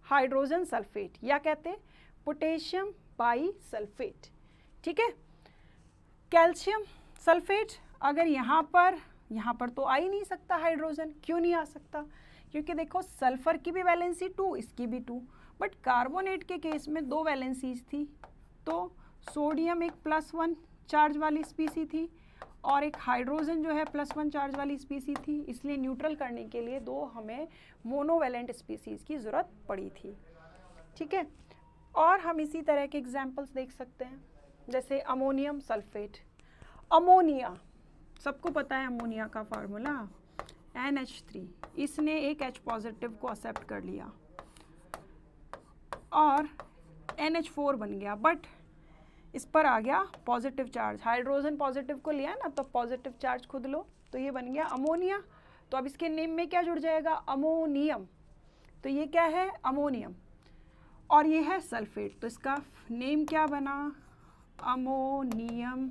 हाइड्रोजन सल्फेट, या कहते हैं पोटेशियम बाई सल्फेट, ठीक है। कैल्शियम सल्फेट, अगर यहाँ पर तो आ ही नहीं सकता हाइड्रोजन, क्यों नहीं आ सकता, क्योंकि देखो सल्फर की भी वैलेंसी 2, इसकी भी 2, बट कार्बोनेट के केस में 2 वैलेंसीज थी, तो सोडियम एक +1 चार्ज वाली स्पीसी थी और एक हाइड्रोजन जो है +1 चार्ज वाली स्पीसी थी, इसलिए न्यूट्रल करने के लिए 2 हमें मोनोवैलेंट स्पीसीज की ज़रूरत पड़ी थी, ठीक है। और हम इसी तरह के एग्जाम्पल्स देख सकते हैं, जैसे अमोनियम सल्फेट। अमोनिया, सबको पता है अमोनिया का फार्मूला NH3, इसने एक H पॉजिटिव को एक्सेप्ट कर लिया और NH4 बन गया, बट इस पर आ गया पॉजिटिव चार्ज, हाइड्रोजन पॉजिटिव को लिया ना, तो पॉजिटिव चार्ज खुद लो, तो ये बन गया अमोनिया। तो अब इसके नेम में क्या जुड़ जाएगा, अमोनियम, तो ये क्या है, अमोनियम, और ये है सल्फेट, तो इसका नेम क्या बना, अमोनियम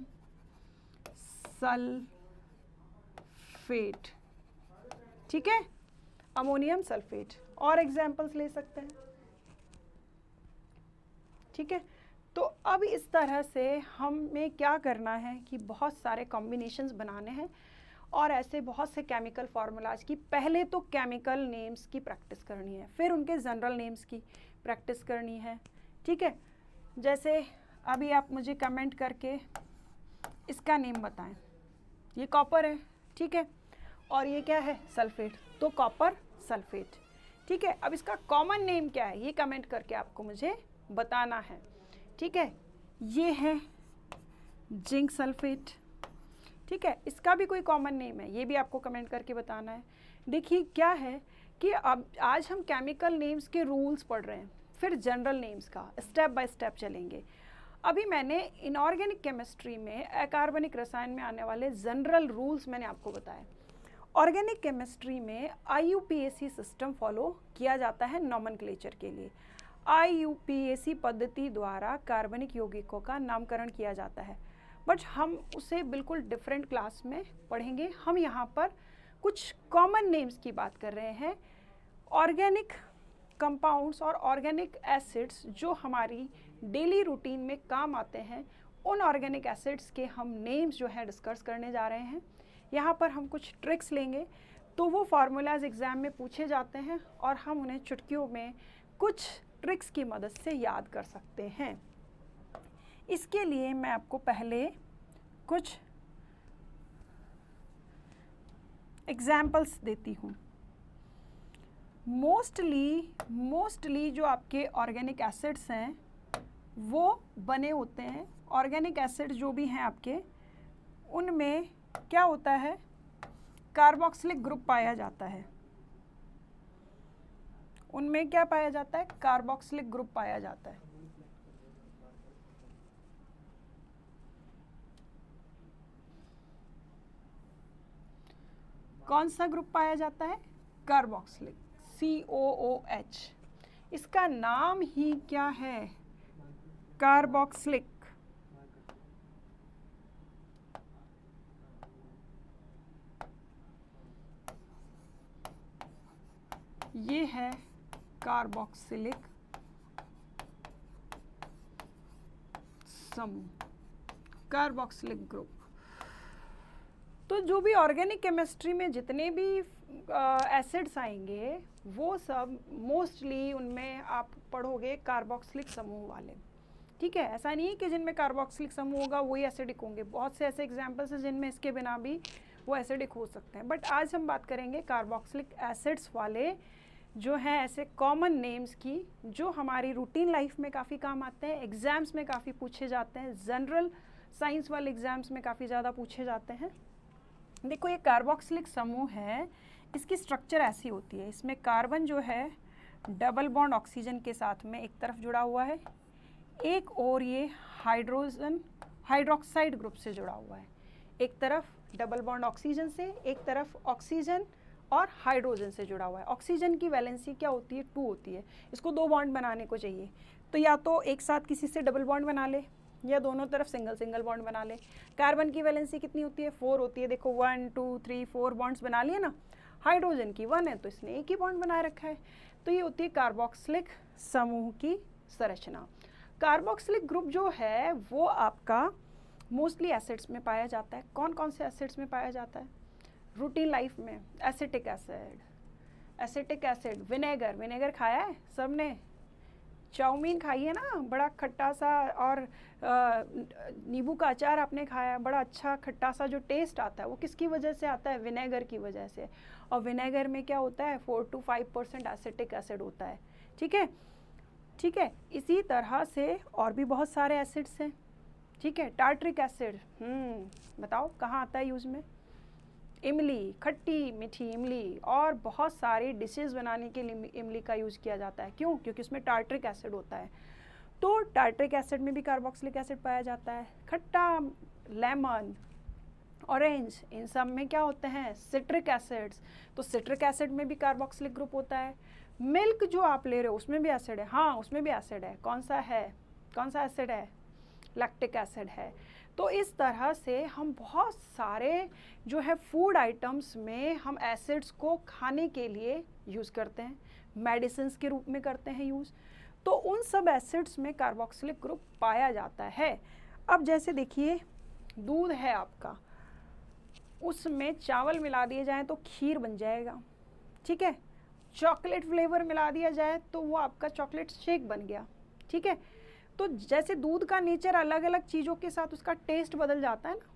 सल्फेट, ठीक है, अमोनियम सल्फेट। और एग्जाम्पल्स ले सकते हैं, ठीक है। तो अब इस तरह से हमें क्या करना है कि बहुत सारे कॉम्बिनेशंस बनाने हैं और ऐसे बहुत से केमिकल फार्मूलाज की पहले तो केमिकल नेम्स की प्रैक्टिस करनी है, फिर उनके जनरल नेम्स की प्रैक्टिस करनी है, ठीक है। जैसे अभी आप मुझे कमेंट करके इसका नेम बताएं, ये कॉपर है, ठीक है, और ये क्या है, सल्फेट, तो कॉपर सल्फेट, ठीक है। अब इसका कॉमन नेम क्या है, ये कमेंट करके आपको मुझे बताना है, ठीक है। ये है जिंक सल्फेट, ठीक है, इसका भी कोई कॉमन नेम है, ये भी आपको कमेंट करके बताना है। देखिए क्या है कि अब आज हम केमिकल नेम्स के रूल्स पढ़ रहे हैं, फिर जनरल नेम्स का स्टेप बाय स्टेप चलेंगे। अभी मैंने इनऑर्गेनिक केमिस्ट्री में अकार्बनिक रसायन में आने वाले जनरल रूल्स मैंने आपको बताए। ऑर्गेनिक केमिस्ट्री में IUPAC सिस्टम फॉलो किया जाता है नॉमेनक्लेचर के लिए। IUPAC पद्धति द्वारा कार्बनिक यौगिकों का नामकरण किया जाता है, बट हम उसे बिल्कुल डिफरेंट क्लास में पढ़ेंगे। हम यहाँ पर कुछ कॉमन नेम्स की बात कर रहे हैं, ऑर्गेनिक कंपाउंड्स और ऑर्गेनिक एसिड्स जो हमारी डेली रूटीन में काम आते हैं, उन ऑर्गेनिक एसिड्स के हम नेम्स जो है डिस्कस करने जा रहे हैं। यहाँ पर हम कुछ ट्रिक्स लेंगे, तो वो फार्मूलाज एग्ज़ाम में पूछे जाते हैं और हम उन्हें चुटकियों में कुछ ट्रिक्स की मदद से याद कर सकते हैं। इसके लिए मैं आपको पहले कुछ एग्जाम्पल्स देती हूँ। मोस्टली जो आपके ऑर्गेनिक एसिड्स हैं वो बने होते हैं, ऑर्गेनिक एसिड जो भी हैं आपके, उनमें क्या होता है, कार्बोक्सिलिक ग्रुप पाया जाता है, उनमें क्या पाया जाता है, कार्बोक्सिलिक ग्रुप पाया जाता है। कौन सा ग्रुप पाया जाता है, कार्बोक्सिलिक, COOH। इसका नाम ही क्या है, कार्बोक्सिलिक। ये है कार्बोक्सिलिक समूह, कार्बोक्सिलिक ग्रुप। तो जो भी ऑर्गेनिक केमिस्ट्री में जितने भी एसिड्स आएंगे वो सब मोस्टली उनमें आप पढ़ोगे कार्बोक्सिलिक समूह वाले, ठीक है। ऐसा नहीं है कि जिनमें कार्बोक्सिलिक समूह होगा वही एसिडिक होंगे, बहुत से ऐसे एग्जाम्पल्स हैं जिनमें इसके बिना भी वो एसिडिक हो सकते हैं। बट आज हम बात करेंगे कार्बोक्सिलिक एसिड्स वाले जो हैं ऐसे कॉमन नेम्स की, जो हमारी रूटीन लाइफ में काफ़ी काम आते हैं, एग्ज़ाम्स में काफ़ी पूछे जाते हैं, जनरल साइंस वाले एग्ज़ाम्स में काफ़ी ज़्यादा पूछे जाते हैं। देखो ये कार्बोक्सिलिक समूह है, इसकी स्ट्रक्चर ऐसी होती है, इसमें कार्बन जो है डबल बॉन्ड ऑक्सीजन के साथ में एक तरफ जुड़ा हुआ है, एक और ये हाइड्रोजन हाइड्रोक्साइड ग्रुप से जुड़ा हुआ है। एक तरफ डबल बॉन्ड ऑक्सीजन से, एक तरफ ऑक्सीजन और हाइड्रोजन से जुड़ा हुआ है। ऑक्सीजन की वैलेंसी क्या होती है? 2 होती है। इसको 2 बॉन्ड बनाने को चाहिए, तो या तो एक साथ किसी से डबल बॉन्ड बना ले या दोनों तरफ सिंगल सिंगल बॉन्ड बना ले। कार्बन की वैलेंसी कितनी होती है? 4 होती है। देखो 1 2 3 4 बॉन्ड्स बना लिए ना। हाइड्रोजन की 1 है तो इसने एक ही बॉन्ड बनाए रखा है। तो ये होती है कार्बोक्सिलिक समूह की संरचना। कार्बोक्सिलिक ग्रुप जो है वो आपका मोस्टली एसिड्स में पाया जाता है। कौन कौन से एसिड्स में पाया जाता है रूटीन लाइफ में? Acetic acid, acetic acid, vinegar, vinegar खाया है सबने? चाउमीन खाई है ना, बड़ा खट्टा सा, और नींबू का अचार आपने खाया है, बड़ा अच्छा खट्टा सा जो टेस्ट आता है वो किसकी वजह से आता है? विनेगर की वजह से। और विनेगर में क्या होता है? 4 to 5% एसिटिक एसिड होता है, ठीक है, ठीक है। इसी तरह से और भी बहुत सारे एसिड्स हैं, ठीक है। टार्ट्रिक एसिड, बताओ कहाँ आता है यूज़ में? इमली, खट्टी मीठी इमली, और बहुत सारी डिशेस बनाने के लिए इमली का यूज़ किया जाता है। क्यों? क्योंकि उसमें टार्ट्रिक एसिड होता है। तो टार्ट्रिक एसिड में भी कार्बोक्सिलिक एसिड पाया जाता है। खट्टा, लेमन, ऑरेंज, इन सब में क्या होते हैं? Citric acids. तो सिट्रिक एसिड में भी कार्बोक्सिलिक ग्रुप होता है। मिल्क जो आप ले रहे हो उसमें भी एसिड है, हाँ उसमें भी एसिड है। कौन सा है? कौन सा एसिड है? लैक्टिक एसिड है। तो इस तरह से हम बहुत सारे जो है फूड आइटम्स में हम एसिड्स को खाने के लिए यूज़ करते हैं, मेडिसिन्स के रूप में करते हैं यूज़। तो उन सब एसिड्स में कार्बोक्सिलिक ग्रुप पाया जाता है। अब जैसे देखिए दूध है आपका, उसमें चावल मिला दिए जाए तो खीर बन जाएगा, ठीक है। चॉकलेट फ्लेवर मिला दिया जाए तो वो आपका चॉकलेट शेक बन गया, ठीक है। तो जैसे दूध का नेचर अलग अलग चीज़ों के साथ उसका टेस्ट बदल जाता है ना,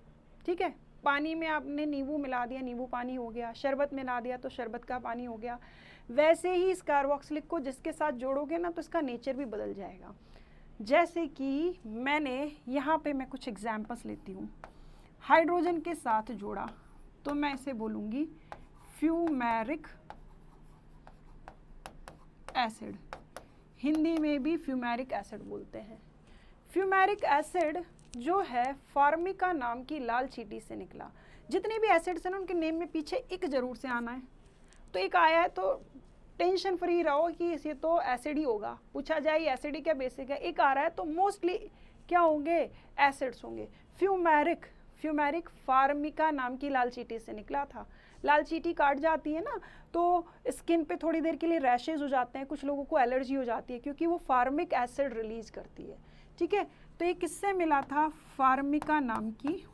ठीक है। पानी में आपने नींबू मिला दिया, नींबू पानी हो गया। शरबत मिला दिया तो शरबत का पानी हो गया। वैसे ही इस कार्बोक्सिलिक को जिसके साथ जोड़ोगे ना तो इसका नेचर भी बदल जाएगा। जैसे कि मैंने यहाँ पे मैं कुछ एग्जाम्पल्स लेती हूँ। हाइड्रोजन के साथ जोड़ा तो मैं इसे बोलूँगी फ्यूमेरिक एसिड। हिंदी में भी फ्यूमेरिक एसिड बोलते हैं। फ्यूमेरिक एसिड जो है फार्मिका नाम की लाल चींटी से निकला। जितने भी एसिड्स हैं ना उनके नेम में पीछे एक जरूर से आना है। तो एक आया है तो टेंशन फ्री रहो कि ये तो एसिड ही होगा। पूछा जाए एसिड ही क्या बेसिक है, एक आ रहा है तो मोस्टली क्या होंगे? एसिड्स होंगे। फ्यूमेरिक, फ्यूमेरिक फार्मिका नाम की लाल चींटी से निकला था। लाल चींटी काट जाती है ना तो स्किन पे थोड़ी देर के लिए रैशेज हो जाते हैं, कुछ लोगों को एलर्जी हो जाती है क्योंकि वो फार्मिक एसिड रिलीज करती है, ठीक है। तो ये किससे मिला था? फार्मिका नाम की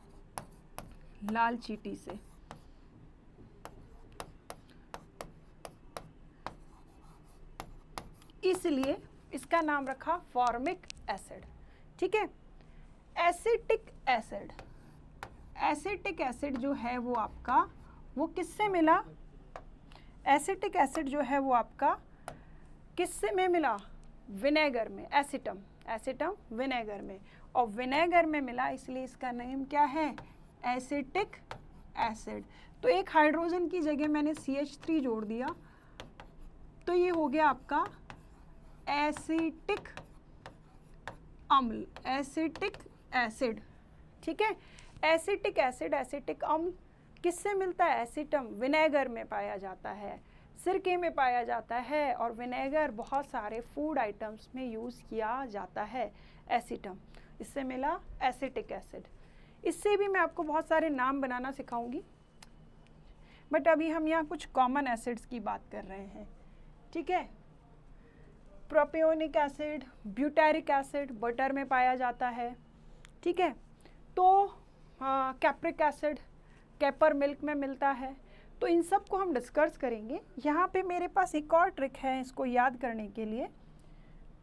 लाल चींटी से। इसलिए इसका नाम रखा फॉर्मिक एसिड, ठीक है। एसिटिक एसिड, एसिटिक एसिड जो है वो आपका वो किससे मिला? एसिटिक एसिड जो है वो आपका किससे में मिला? विनेगर में, एसिटम, एसिटम विनेगर में। और विनेगर में मिला इसलिए इसका नेम क्या है? Acetic acid. तो एक हाइड्रोजन की जगह मैंने CH3 जोड़ दिया तो ये हो गया आपका एसिटिक अम्ल, एसिटिक एसिड, ठीक है। एसिटिक एसिड, एसिटिक अम्ल किससे मिलता है? एसिटम, विनेगर में पाया जाता है, सिरके में पाया जाता है। और विनेगर बहुत सारे फूड आइटम्स में यूज़ किया जाता है। एसिटम, इससे मिला एसिटिक एसिड। इससे भी मैं आपको बहुत सारे नाम बनाना सिखाऊंगी, बट अभी हम यहाँ कुछ कॉमन एसिड्स की बात कर रहे हैं, ठीक है। Propionic acid, butyric acid butter में पाया जाता है, ठीक है। तो कैप्रिक एसिड कैपर मिल्क में मिलता है। तो इन सब को हम डिस्कस करेंगे। यहाँ पे मेरे पास एक और ट्रिक है इसको याद करने के लिए,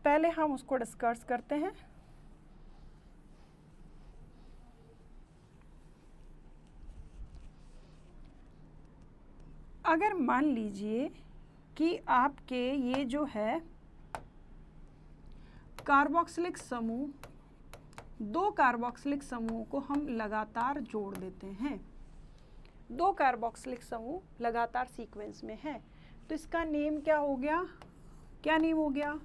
पहले हम उसको डिस्कस करते हैं। अगर मान लीजिए कि आपके ये जो है कार्बोक्सिलिक समूह, दो कार्बोक्सिलिक समूहों को हम लगातार जोड़ देते हैं, दो कार्बोक्सिलिक समूह लगातार सीक्वेंस में है, तो इसका नेम क्या हो गया, क्या नेम हो गया,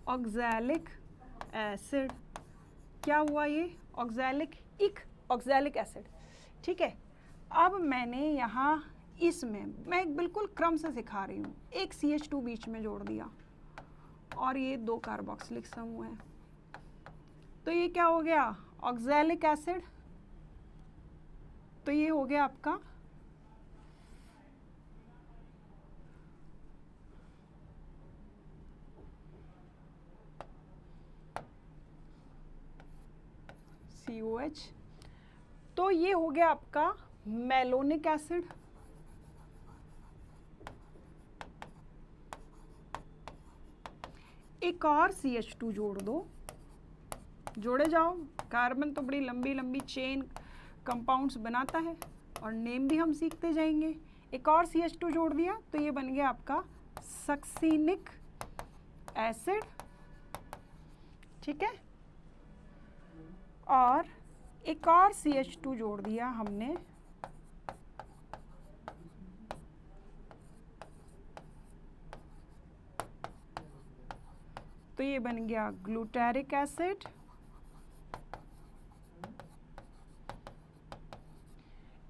ऑक्सैलिक एसिड। क्या हुआ ये, ऑक्सैलिक एसिड। ठीक है, अब मैंने यहाँ इसमें मैं एक बिल्कुल क्रम से सिखा रही हूँ, एक CH2 बीच में जोड़ दिया और ये दो कार्बोक्सिलिक समूह है, तो ये क्या हो गया, ऑक्सैलिक एसिड। तो ये हो गया आपका COH। तो ये हो गया आपका मेलोनिक एसिड। एक और CH2 जोड़ दो, जोड़े जाओ। कार्बन तो बड़ी लंबी लंबी चेन कंपाउंड्स बनाता है और नेम भी हम सीखते जाएंगे। एक और CH2 जोड़ दिया तो ये बन गया आपका सक्सिनिक एसिड। ठीक है, और एक और CH2 जोड़ दिया हमने, तो ये बन गया ग्लूटारिक एसिड।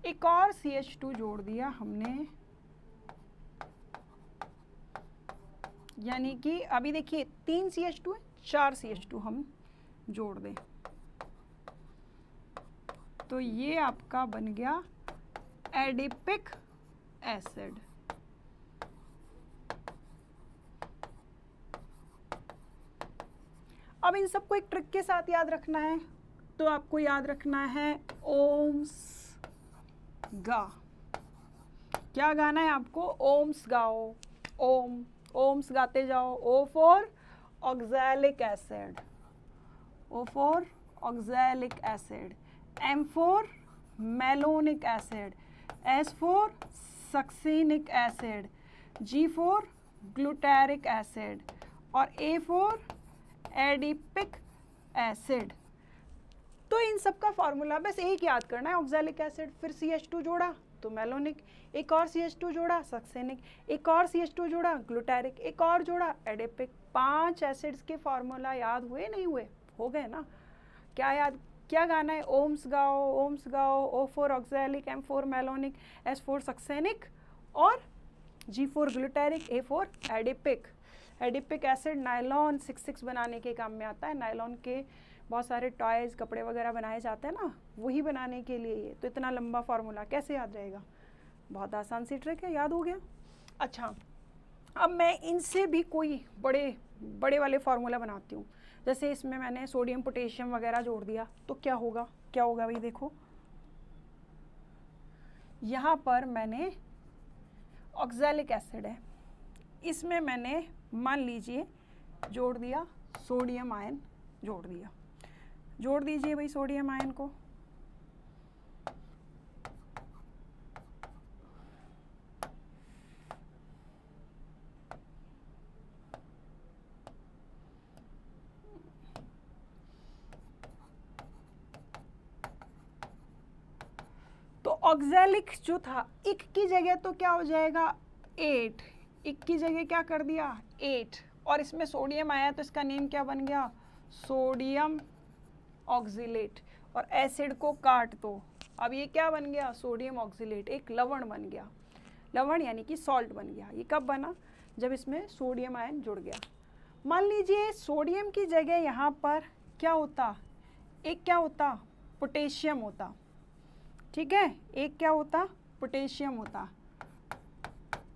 एक और CH2 जोड़ दिया हमने, यानी कि अभी देखिए 3 CH2 है, 4 CH2 हम जोड़ दें तो ये आपका बन गया एडिपिक एसिड। अब इन सबको एक ट्रिक के साथ याद रखना है, तो आपको याद रखना है ओम्स गा। क्या गाना है आपको, ओम्स गाओ, ओम्स गाते जाओ। O for oxalic acid, O for oxalic acid, M for malonic acid, S for succinic acid, G for glutaric acid और A फॉर एडिपिक एसिड। तो इन सब का फॉर्मूला बस एक याद करना है, ऑक्सैलिक एसिड, फिर CH2 जोड़ा तो मेलोनिक, एक और CH2 जोड़ा सक्सेनिक, एक और CH2 जोड़ा ग्लूटारिक, एक और जोड़ा एडिपिक। 5 एसिड्स के फॉर्मूला याद हुए नहीं हुए, हो गए ना। क्या गाना है, ओम्स गाओ। O for oxalic, M for malonic, S for succinic और G for glutaric, A for adipic. Adipic acid nylon 6 बनाने के काम में आता है। नायलॉन के बहुत सारे टॉयज़, कपड़े वगैरह बनाए जाते हैं ना, वही बनाने के लिए ये। तो इतना लंबा फार्मूला कैसे याद रहेगा, बहुत आसान सी ट्रिक है, याद हो गया। अच्छा, अब मैं इनसे भी कोई बड़े वाले फार्मूला बनाती हूँ। जैसे इसमें मैंने सोडियम पोटेशियम वगैरह जोड़ दिया तो क्या होगा भाई, देखो यहाँ पर मैंने ऑक्सैलिक एसिड है, इसमें मैंने मान लीजिए जोड़ दिया सोडियम आयन, जोड़ दीजिए भाई सोडियम आयन को। तो ऑक्सैलिक जो था, इक की जगह तो क्या हो जाएगा 8, इक की जगह क्या कर दिया 8, और इसमें सोडियम आया तो इसका नेम क्या बन गया, सोडियम ऑक्सिलेट। और एसिड को काट दो, अब ये क्या बन गया, सोडियम ऑक्सिलेट, एक लवण बन गया। लवण यानी कि सॉल्ट बन गया। ये कब बना, जब इसमें सोडियम आयन जुड़ गया। मान लीजिए सोडियम की जगह यहाँ पर क्या होता, एक क्या होता, पोटेशियम होता। ठीक है, एक क्या होता, पोटेशियम होता।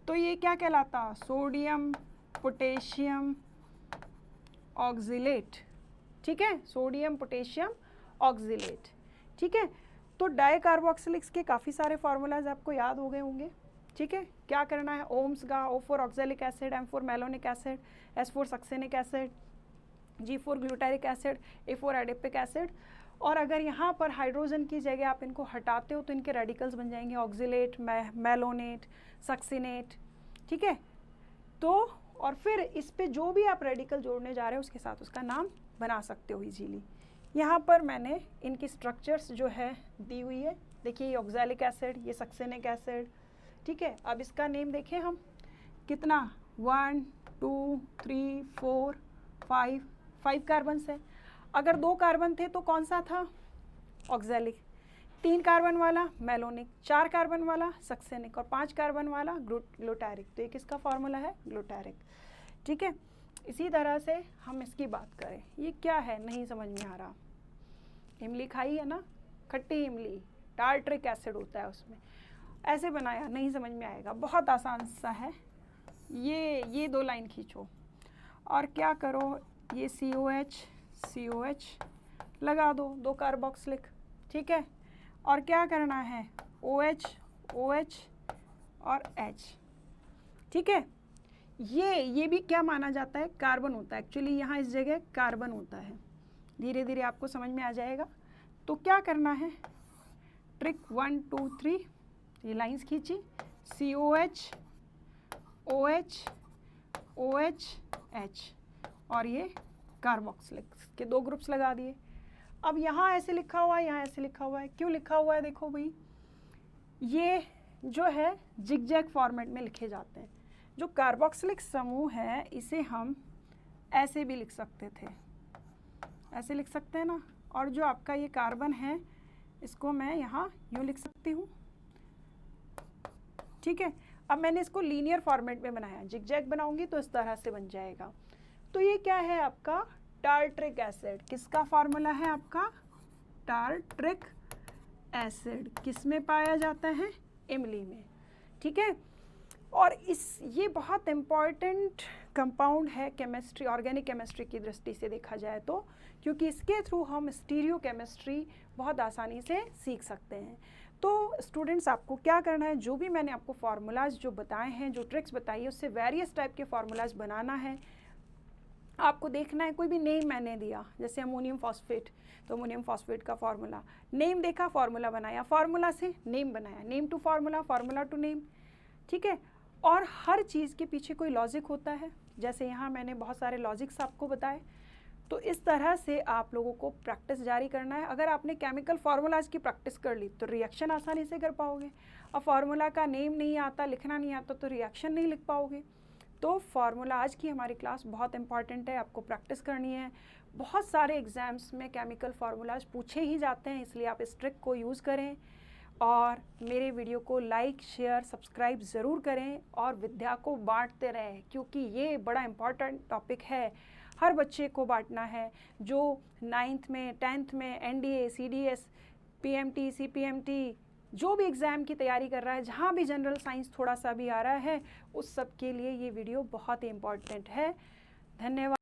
तो ये क्या कहलाता, सोडियम पोटेशियम ऑक्सिलेट। ठीक है, सोडियम पोटेशियम ऑक्सिलेट। ठीक है, तो डाइकार्बोक्सिलिक्स के काफ़ी सारे फार्मूलाज आपको याद हो गए होंगे, ठीक है। क्या करना है, ओम्स का O4 oxalic acid, M4 malonic acid, S4 succinic acid, G4 glutaric acid, A4 adipic acid. और अगर यहाँ पर हाइड्रोजन की जगह आप इनको हटाते हो तो इनके रेडिकल्स बन जाएंगे ऑक्जिलेट, मेलोनेट, सक्सिनेट, ठीक है। तो और फिर इस पे जो भी आप रेडिकल जोड़ने जा रहे हो उसके साथ उसका नाम बना सकते हो इजीली। यहाँ पर मैंने इनकी स्ट्रक्चर्स जो है दी हुई है, देखिए ये ऑक्जेलिक एसिड, ये सक्सेनिक एसिड, ठीक है। अब इसका नेम देखें हम, कितना 1 2 3 4 5 कार्बन्स है। अगर 2 कार्बन थे तो कौन सा था, ऑक्जेलिक, 3 कार्बन वाला मेलोनिक, 4 कार्बन वाला सक्सेनिक और 5 कार्बन वाला ग्लूटारिक। तो ये किसका फॉर्मूला है, ग्लूटारिक, ठीक है। इसी तरह से हम इसकी बात करें, ये क्या है नहीं समझ में आ रहा, इमली खाई है ना, खट्टी इमली, टार्ट्रिक एसिड होता है उसमें, ऐसे बनाया, नहीं समझ में आएगा, बहुत आसान सा है। ये 2 लाइन खींचो और क्या करो, ये COH लगा दो, 2 कार्बोक्सिलिक, ठीक है। और क्या करना है, OH और H, ठीक है। ये भी क्या माना जाता है, कार्बन होता है, एक्चुअली यहाँ इस जगह कार्बन होता है, धीरे धीरे आपको समझ में आ जाएगा। तो क्या करना है, ट्रिक 1 2 3, ये लाइंस खींची, COH OH OH H और ये कार्बोक्सिलिक के 2 ग्रुप्स लगा दिए। अब यहाँ ऐसे लिखा हुआ है, यहाँ ऐसे लिखा हुआ है, क्यों लिखा हुआ है, देखो भाई ये जो है जिगजैग फॉर्मेट में लिखे जाते हैं। जो कार्बोक्सिलिक समूह है इसे हम ऐसे भी लिख सकते थे, ऐसे लिख सकते हैं ना। और जो आपका ये कार्बन है इसको मैं यहाँ यूँ लिख सकती हूँ, ठीक है। अब मैंने इसको लीनियर फॉर्मेट में बनाया, जिगजैग बनाऊंगी तो इस तरह से बन जाएगा। तो ये क्या है आपका टार्ट्रिक एसिड, किसका फॉर्मूला है आपका, टार्ट्रिक एसिड, किस में पाया जाता है, इमली में, ठीक है। और ये बहुत इम्पॉर्टेंट कंपाउंड है केमिस्ट्री, ऑर्गेनिक केमिस्ट्री की दृष्टि से देखा जाए तो, क्योंकि इसके थ्रू हम स्टीरियो केमिस्ट्री बहुत आसानी से सीख सकते हैं। तो स्टूडेंट्स आपको क्या करना है, जो भी मैंने आपको फार्मूलाज जो बताए हैं, जो ट्रिक्स बताई है, उससे वेरियस टाइप के फार्मूलाज बनाना है। आपको देखना है, कोई भी नेम मैंने दिया, जैसे अमोनियम फॉस्फेट, तो अमोनियम फॉस्फेट का फार्मूला, नेम देखा, फार्मूला बनाया, फार्मूला से नेम बनाया, name to formula, formula to name, ठीक है। और हर चीज़ के पीछे कोई लॉजिक होता है, जैसे यहाँ मैंने बहुत सारे लॉजिक्स आपको बताए। तो इस तरह से आप लोगों को प्रैक्टिस जारी करना है। अगर आपने केमिकल फार्मूलाज की प्रैक्टिस कर ली तो रिएक्शन आसानी से कर पाओगे, और फार्मूला का नेम नहीं आता, लिखना नहीं आता, तो रिएक्शन नहीं लिख पाओगे। तो फार्मूला, आज की हमारी क्लास बहुत इंपॉर्टेंट है, आपको प्रैक्टिस करनी है। बहुत सारे एग्ज़ाम्स में केमिकल फार्मूलाज पूछे ही जाते हैं, इसलिए आप इस ट्रिक को यूज़ करें और मेरे वीडियो को लाइक शेयर सब्सक्राइब ज़रूर करें और विद्या को बांटते रहें, क्योंकि ये बड़ा इम्पॉर्टेंट टॉपिक है, हर बच्चे को बांटना है। जो 9th में 10th में NDA CDS PMT CPMT जो भी एग्ज़ाम की तैयारी कर रहा है, जहाँ भी जनरल साइंस थोड़ा सा भी आ रहा है, उस सब के लिए ये वीडियो बहुत ही इम्पॉर्टेंट है। धन्यवाद।